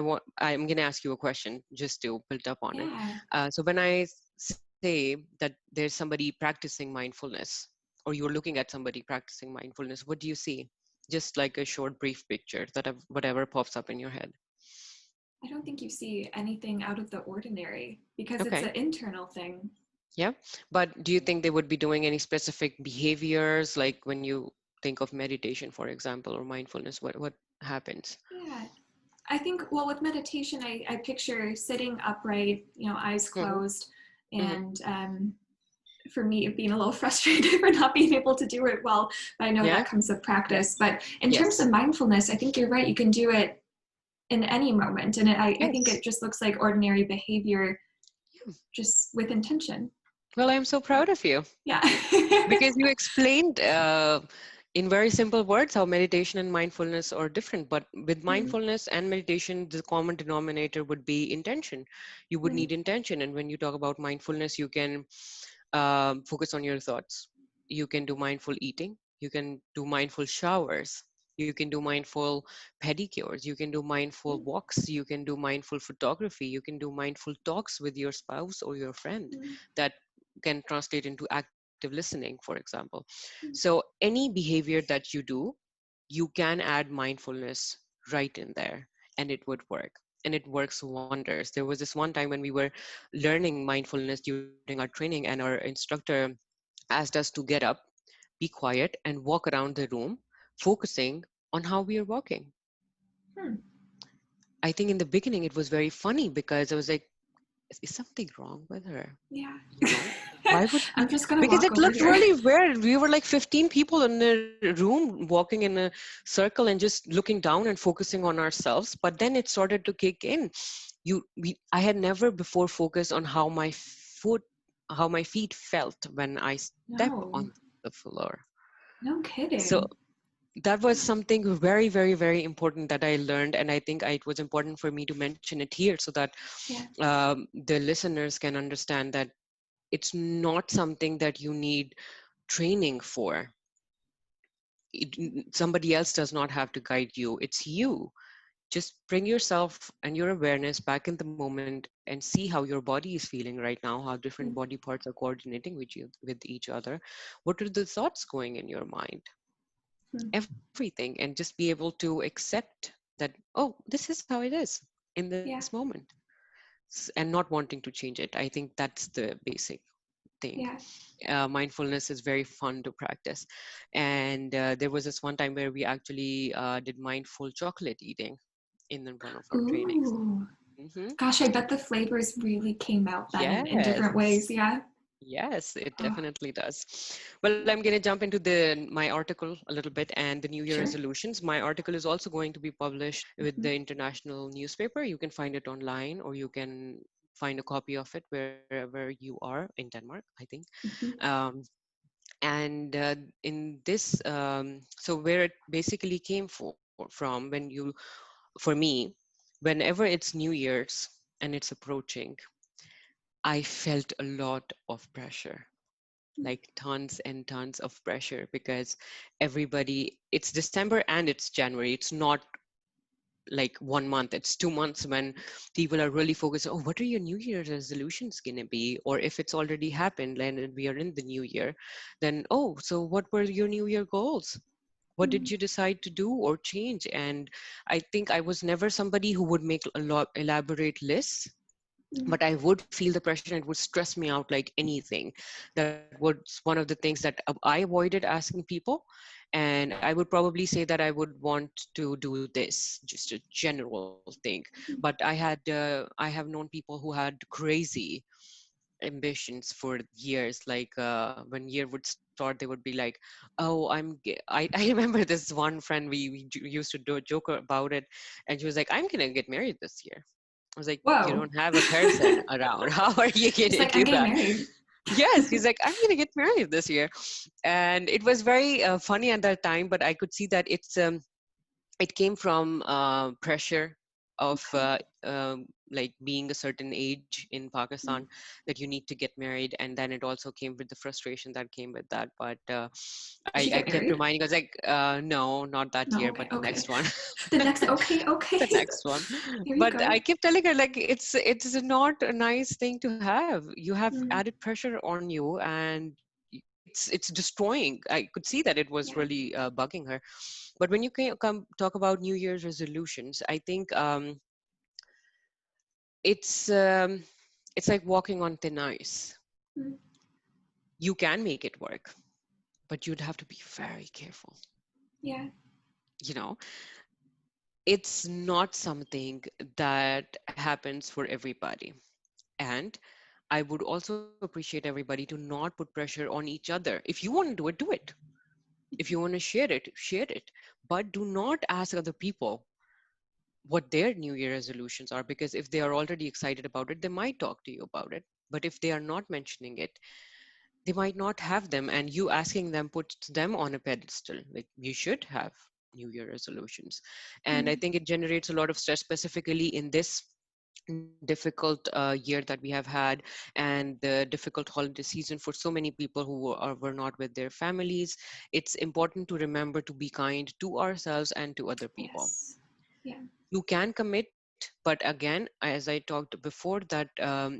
S2: want, I'm gonna ask you a question just to build up on it.
S1: yeah.
S2: So when I say that there's somebody practicing mindfulness, or you're looking at somebody practicing mindfulness, what do you see? Just like a short, brief picture that whatever pops up in your head.
S1: I don't think you see anything out of the ordinary because it's
S2: Okay.
S1: an internal thing.
S2: Yeah. But do you think they would be doing any specific behaviors, like when you think of meditation, for example, or mindfulness? What happens?
S1: Yeah. I think, well, with meditation, I picture sitting upright, eyes
S2: Hmm.
S1: closed.
S2: Hmm.
S1: And for me, being a little frustrated for not being able to do it well. But I know
S2: Yeah.
S1: that comes with
S2: Yeah.
S1: practice. But in terms
S2: Yes.
S1: of mindfulness, I think you're right. You can do it in any moment. And I think
S2: Yes.
S1: it just looks like ordinary behavior
S2: Yeah.
S1: just with intention.
S2: Well, I'm so
S1: So,
S2: proud of you,
S1: yeah.
S2: because you explained in very simple words how meditation and mindfulness are different. But with
S1: Mm,
S2: mindfulness and meditation, the common denominator would be intention. You would
S1: mm,
S2: need intention. And when you talk about mindfulness, you can focus on your thoughts. You can do mindful eating. You can do mindful showers. You can do mindful pedicures. You can do mindful
S1: mm,
S2: walks. You can do mindful photography. You can do mindful talks with your spouse or your friend.
S1: mm.
S2: That can translate into active active listening, for example.
S1: Mm.
S2: So any behavior that you do, you can add mindfulness right in there, and it would work. And it works wonders. There was this one time when we were learning mindfulness during our training, and our instructor asked us to get up, be quiet, and walk around the room, focusing on how we are walking.
S1: Hmm.
S2: I think in the beginning it was very funny because I was like, is something wrong with her?
S1: Yeah.
S2: You know, why would she?
S1: I'm just gonna
S2: Because
S1: walk
S2: it
S1: over
S2: looked
S1: here.
S2: really weird. We were like 15 people in a room walking in a circle and just looking down and focusing on ourselves. But then it started to kick in. I had never before focused on how my feet felt when I step
S1: No,
S2: on the floor.
S1: no
S2: So
S1: kidding.
S2: that was something very, very, very important that I learned, and I think it was important for me to mention it here so that
S1: Yeah.
S2: the listeners can understand that it's not something that you need training for. Somebody else does not have to guide you. It's you. Just bring yourself and your awareness back in the moment and see how your body is feeling right now, how different body
S1: Mm.
S2: parts are coordinating with each other. What are the thoughts going in your mind?
S1: Mm.
S2: Everything, and just be able to accept that, oh, this is how it is in this
S1: Yeah.
S2: moment, and not wanting to change it. I think that's the basic thing.
S1: Yeah.
S2: Mindfulness is very fun to practice. And there was this one time where we actually did mindful chocolate eating in one of our trainings.
S1: Ooh.
S2: Hmm.
S1: Gosh, I bet the flavors really came out then in different
S2: Yes.
S1: ways. Yeah.
S2: Yes, it
S1: Oh,
S2: definitely does. Well, I'm going to jump into my article a little bit and the New Year
S1: sure.
S2: resolutions. My article is also going to be published with
S1: Hmm.
S2: the international newspaper. You can find it online, or you can find a copy of it wherever you are in Denmark, I think.
S1: Hmm.
S2: Um, and in this, so where it basically came from, for me, whenever it's New Year's and it's approaching, I felt a lot of pressure, like tons and tons of pressure, because it's December and it's January. It's not like 1 month, it's 2 months when people are really focused. Oh, what are your New Year's resolutions going to be? Or if it's already happened and we are in the new year, then, oh, so what were your New Year goals? What did
S1: Mm.
S2: you decide to do or change? And I think I was never somebody who would make a lot elaborate lists,
S1: Mm.
S2: but I would feel the pressure and it would stress me out like anything. That was one of the things that I avoided asking people. And I would probably say that I would want to do this, just a general thing. But I have known people who had crazy ambitions for years. Like when year would start, they would be like, oh, I remember this one friend, we used to do a joke about it, and she was like, I'm gonna get married this year. I was like, you
S1: Whoa.
S2: don't have a person around. How are you going
S1: She's
S2: to
S1: like, I'm
S2: do
S1: getting
S2: that?
S1: married.
S2: Yes, he's like, I'm going to get married this year. And it was very funny at that time, but I could see that it came from pressure of
S1: Okay.
S2: like being a certain age in Pakistan,
S1: Mm.
S2: that you need to get married. And then it also came with the frustration that came with that. But
S1: Did she
S2: I
S1: get
S2: kept
S1: married?
S2: reminding, I was like, no, not that
S1: No.
S2: year,
S1: Okay.
S2: but the
S1: Okay.
S2: next one.
S1: The next. Okay. Okay.
S2: The next one.
S1: There you
S2: But
S1: go.
S2: I keep telling her, like, it's not a nice thing to have. You have
S1: Mm.
S2: added pressure on you, and it's destroying. I could see that it was
S1: Yeah.
S2: really bugging her. But when you come talk about New Year's resolutions, I think it's um, it's like walking on thin ice.
S1: Mm.
S2: You can make it work, but you'd have to be very careful.
S1: Yeah.
S2: You know, it's not something that happens for everybody. And I would also appreciate everybody to not put pressure on each other. If you want to do it, do it. If you want to share it. But do not ask other people what their New Year resolutions are, because if they are already excited about it, they might talk to you about it. But if they are not mentioning it, they might not have them. And you asking them puts them on a pedestal. Like, you should have New Year resolutions. And I
S1: Mm.
S2: think it generates a lot of stress, specifically in this difficult year that we have had, and the difficult holiday season for so many people who were not with their families. It's important to remember to be kind to ourselves and to other people.
S1: Yes. Yeah.
S2: You can commit, but again, as I talked before, that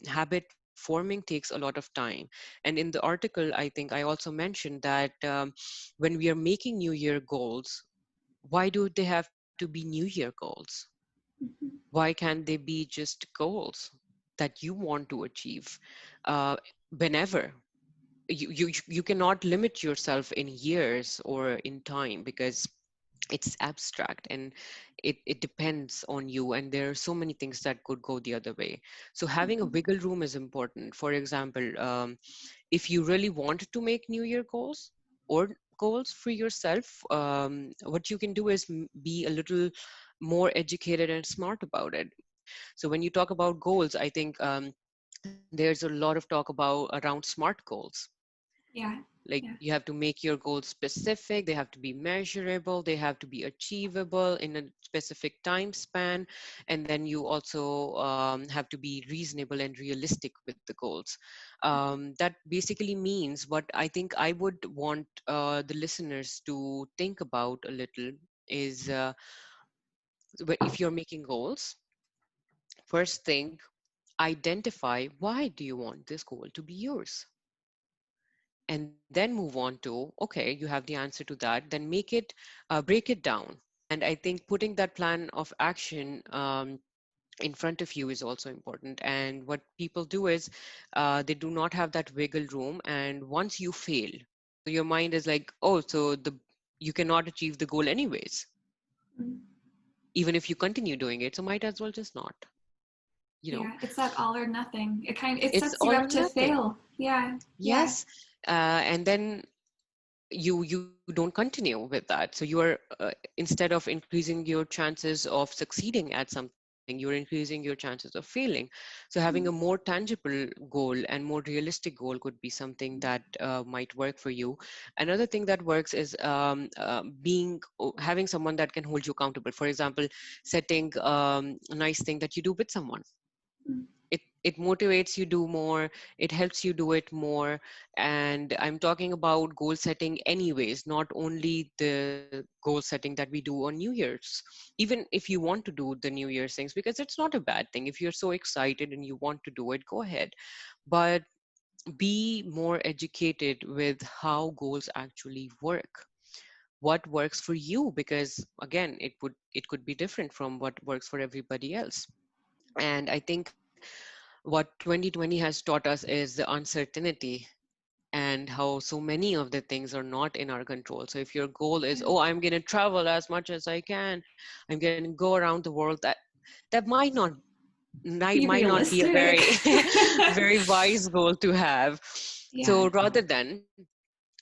S2: habit forming takes a lot of time. And in the article, I think I also mentioned that when we are making New Year goals, why do they have to be New Year goals?
S1: Mhm.
S2: Why can't they be just goals that you want to achieve uh, whenever? You cannot limit yourself in years or in time, because it's abstract, and it depends on you, and there are so many things that could go the other way. So having a
S1: Mhm.
S2: wiggle room is important. For example, if you really wanted to make New Year goals or goals for yourself, what you can do is be a little more educated and smart about it. So when you talk about goals, I think there's a lot of talk about around smart goals.
S1: Yeah.
S2: Like,
S1: Yeah.
S2: you have to make your goals specific, they have to be measurable, they have to be achievable in a specific time span, and then you also have to be reasonable and realistic with the goals. That basically means, what I think I would want the listeners to think about a little is, if you're making goals, first thing, identify why do you want this goal to be yours, and then move on to, okay, you have the answer to that, then break it down. And I think putting that plan of action in front of you is also important. And what people do is, they do not have that wiggle room, and once you fail, so your mind is like, oh, so you cannot achieve the goal anyways,
S1: Mm.
S2: even if you continue doing it, so might as well just not, you know.
S1: Yeah. It's that all or nothing. It
S2: It's
S1: sets you
S2: all or
S1: up to
S2: nothing.
S1: fail. Yeah. Yeah.
S2: Yes. And then you don't continue with that, so you are, instead of increasing your chances of succeeding at something, you're increasing your chances of failing. So having a
S1: Mm.
S2: more tangible goal and more realistic goal could be something that might work for you. Another thing that works is having someone that can hold you accountable. For example, setting a nice thing that you do with someone.
S1: Mm.
S2: It motivates you do more, it helps you do it more. And I'm talking about goal setting anyways, not only the goal setting that we do on New Year's. Even if you want to do the New Year's things, because it's not a bad thing, if you're so excited and you want to do it, go ahead. But be more educated with how goals actually work, what works for you, because again, it could be different from what works for everybody else. And I think what 2020 has taught us is the uncertainty, and how so many of the things are not in our control. So if your goal is,
S1: Yeah.
S2: oh, I'm going to travel as much as I can, I'm going to go around the world, that
S1: Be
S2: might not be a
S1: realistic.
S2: very very wise goal to have.
S1: Yeah.
S2: So rather than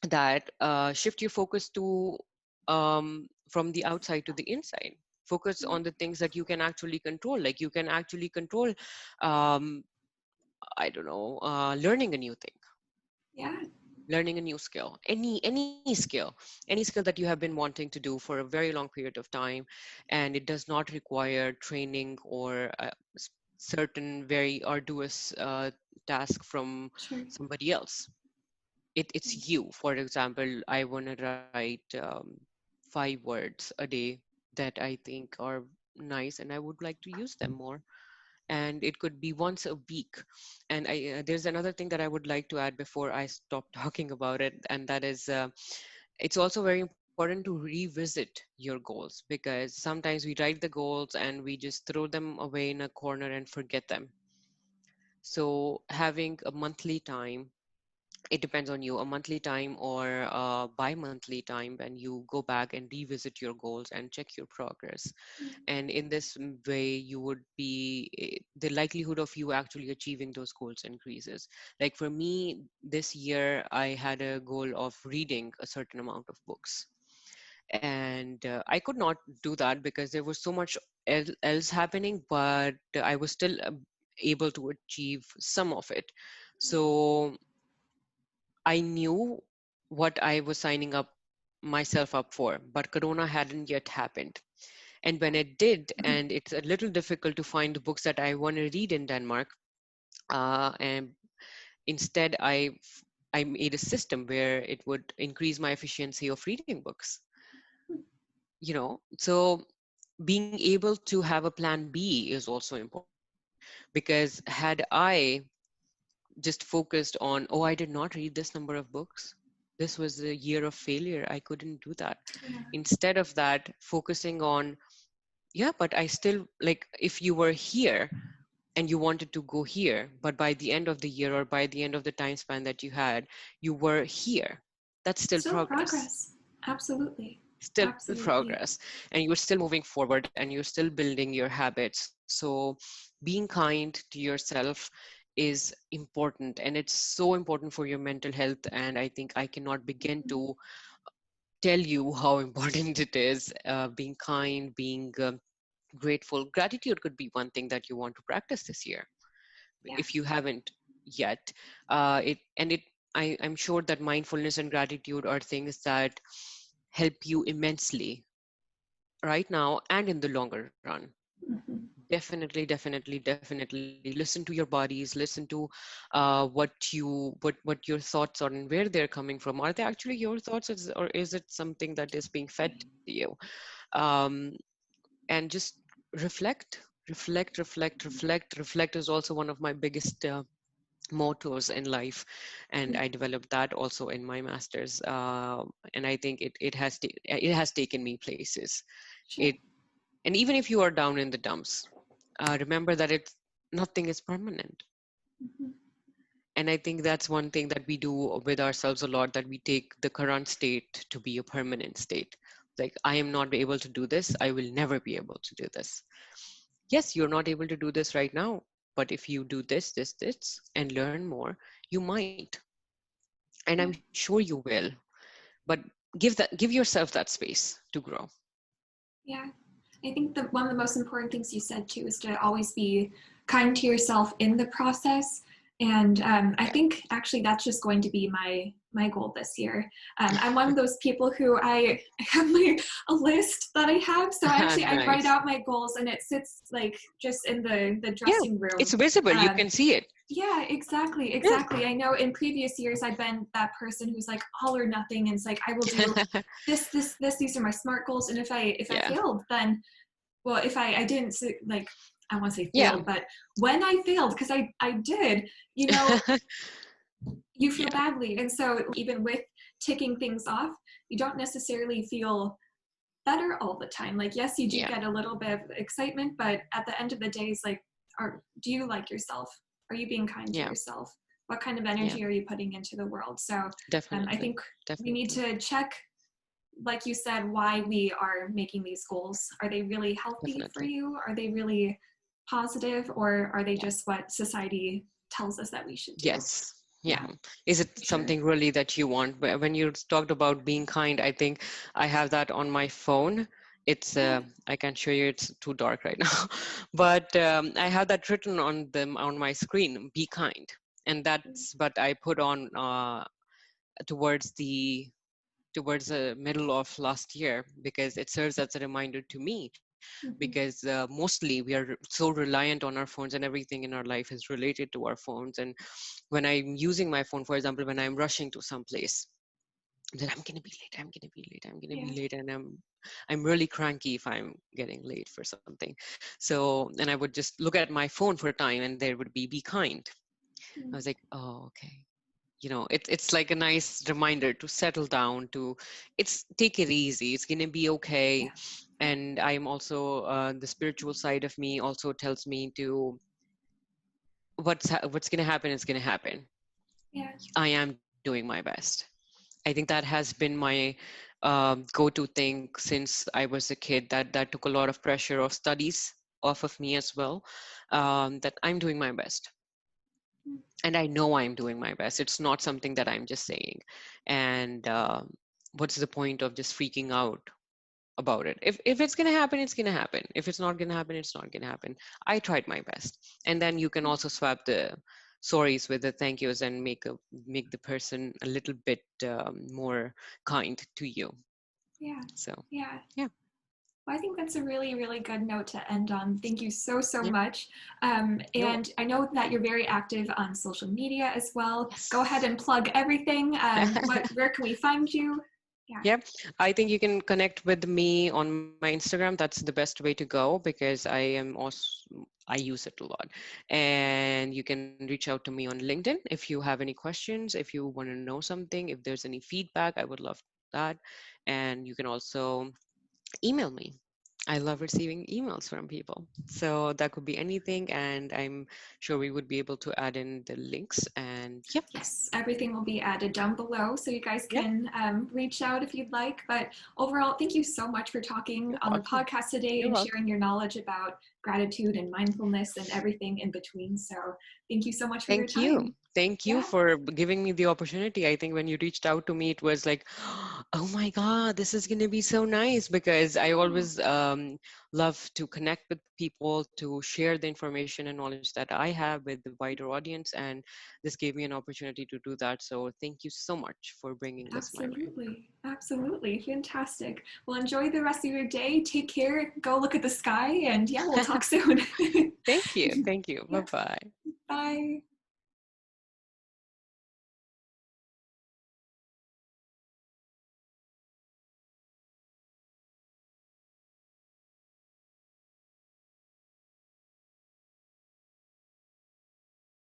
S2: that, shift your focus to, from the outside to the inside. Focus on the things that you can actually control. Like, you can actually control, um, I don't know, learning a new thing,
S1: Yeah.
S2: learning a new skill, any skill that you have been wanting to do for a very long period of time, and it does not require training or certain very arduous task from
S1: Sure.
S2: somebody else. It's you. For example, I want to write 5 words a day that I think are nice, and I would like to use them more, and it could be once a week. And there's another thing that I would like to add before I stop talking about it, and that is, it's also very important to revisit your goals, because sometimes we write the goals and we just throw them away in a corner and forget them. So having a monthly time, it depends on you, a monthly time or a bi-monthly time, when you go back and revisit your goals and check your progress. And in this way, you would be, the likelihood of you actually achieving those goals increases. Like for me, this year I had a goal of reading a certain amount of books, and I could not do that because there was so much else happening, but I was still able to achieve some of it. So I knew what I was signing up myself up for, but Corona hadn't yet happened. And when it did, and it's a little difficult to find the books that I want to read in Denmark, and instead I made a system where it would increase my efficiency of reading books. So being able to have a plan B is also important, because had I just focused on, oh, I did not read this number of books. This was a year of failure. I couldn't do that.
S1: Yeah.
S2: Instead of that, focusing on, yeah, but I still, like, if you were here and you wanted to go here, but by the end of the year or by the end of the time span that you had, you were here, that's still
S1: Still
S2: progress.
S1: progress. Absolutely.
S2: Still
S1: Absolutely.
S2: progress, and you're still moving forward and you're still building your habits. So being kind to yourself is important, and it's so important for your mental health. And I think I cannot begin to tell you how important it is. Being kind, being grateful. Gratitude could be one thing that you want to practice this year
S1: Yeah.
S2: if you haven't yet. It and it I'm sure that mindfulness and gratitude are things that help you immensely right now and in the longer run.
S1: Hmm.
S2: Definitely listen to your bodies, listen to what your thoughts are and where they're coming from. Are they actually your thoughts, or is it something that is being fed to you? um, and just reflect is also one of my biggest mottos in life, and I developed that also in my masters. And I think it has taken me places.
S1: Sure.
S2: It And even if you are down in the dumps, remember that it's nothing is permanent.
S1: Hmm.
S2: And I think that's one thing that we do with ourselves a lot, that we take the current state to be a permanent state. Like, I am not able to do this, I will never be able to do this. Yes, you're not able to do this right now, but if you do this and learn more, you might. And I'm
S1: Yeah.
S2: sure you will. But give yourself that space to grow.
S1: Yeah. I think one of the most important things you said too is to always be kind to yourself in the process. And I
S2: Yeah.
S1: think actually that's just going to be my goal this year. I'm one of those people who I have a list that I have. So I write
S2: Nice.
S1: out my goals and it sits like just in the
S2: Yeah,
S1: dressing
S2: it's
S1: room.
S2: visible. You
S1: Um,
S2: can see it.
S1: yeah, exactly, exactly. I know in previous years I've been that person who's like all or nothing, and it's like I will do
S2: Yeah.
S1: this. These are my SMART goals, and if I
S2: Yeah.
S1: failed, then well, if I didn't like I want to say
S2: Yeah.
S1: failed, but when I failed, because I did, you know, you feel
S2: Yeah.
S1: badly, and so even with ticking things off, you don't necessarily feel better all the time. Like yes, you do
S2: Yeah.
S1: get a little bit of excitement, but at the end of the day, it's like, do you like yourself? Are you being kind to
S2: Yeah.
S1: yourself? What kind of
S2: Yeah.
S1: energy are you putting into the world? So I
S2: Definitely.
S1: think we need
S2: Definitely.
S1: to check, like you said, why we are making these goals. Are they really healthy for
S2: Definitely.
S1: you? Are they really positive? Or are they
S2: Yeah.
S1: just what society tells us that we should do?
S2: Yes.
S1: Yeah,
S2: Yeah. Is it
S1: for sure.
S2: something really that you want? When you talked about being kind, I think I have that on my phone. It's
S1: Yeah.
S2: I can't show you. It's too dark right now, but I have that written on them on my screen. Be kind, and that's what I put on towards the middle of last year, because it serves as a reminder to me,
S1: Mm-hmm.
S2: because mostly we are so reliant on our phones, and everything in our life is related to our phones. And when I'm using my phone, for example, when I'm rushing to some place, then I'm going to be late, I'm going to
S1: Yeah.
S2: be late, and I'm really cranky if I'm getting late for something. So, and I would just look at my phone for time, and there would be kind. I was like, oh, okay. It's like a nice reminder to settle down, to it's take it easy, it's gonna be
S1: Yeah.
S2: okay. And I'm also the spiritual side of me also tells me to what's gonna happen is gonna happen.
S1: Yeah.
S2: I am doing my best. I think that has been my go-to thing since I was a kid, that took a lot of pressure of studies off of me as well. That I'm doing my best, and I know I'm doing my best. It's not something that I'm just saying. And what's the point of just freaking out about it? If it's gonna happen, it's gonna happen. If it's not gonna happen, it's not gonna happen. I tried my best, and then you can also swap the sorries with the thank yous and make the person a little bit more kind to you.
S1: Yeah.
S2: So
S1: Yeah.
S2: yeah,
S1: Well, I think that's a really, really good note to end on. Thank you so, so
S2: yeah,
S1: much.
S2: you're
S1: And I know that you're very active on social media as well. Go ahead
S2: yes.
S1: and plug everything. Where can we find you? Yeah.
S2: Yeah, I think you can connect with me on my Instagram. That's the best way to go, because I am also I use it a lot. And you can reach out to me on LinkedIn if you have any questions, if you want to know something, if there's any feedback, I would love that. And you can also email me. I love receiving emails from people. So that could be anything. And I'm sure we would be able to add in the links. And yep,
S1: Yes, everything will be added down below so you guys
S2: yep,
S1: can reach out if you'd like. But overall, thank you so much for talking
S2: you're
S1: on the
S2: welcome.
S1: podcast today
S2: You're
S1: and
S2: welcome.
S1: sharing your knowledge about gratitude and mindfulness and everything in between. So thank you so much for your
S2: Thank you.
S1: time.
S2: Thank you
S1: Yeah.
S2: for giving me the opportunity. I think when you reached out to me, it was like, oh my God, this is going to be so nice because I
S1: Oh,
S2: always love to connect with people, to share the information and knowledge that I have with the wider audience. And this gave me an opportunity to do that. So thank you so much for bringing this my way.
S1: absolutely. Absolutely. Fantastic. Well, enjoy the rest of your day. Take care. Go look at the sky. And yeah, we'll talk soon.
S2: Thank you. Thank you. Bye
S1: Yeah.
S2: bye.
S1: Bye.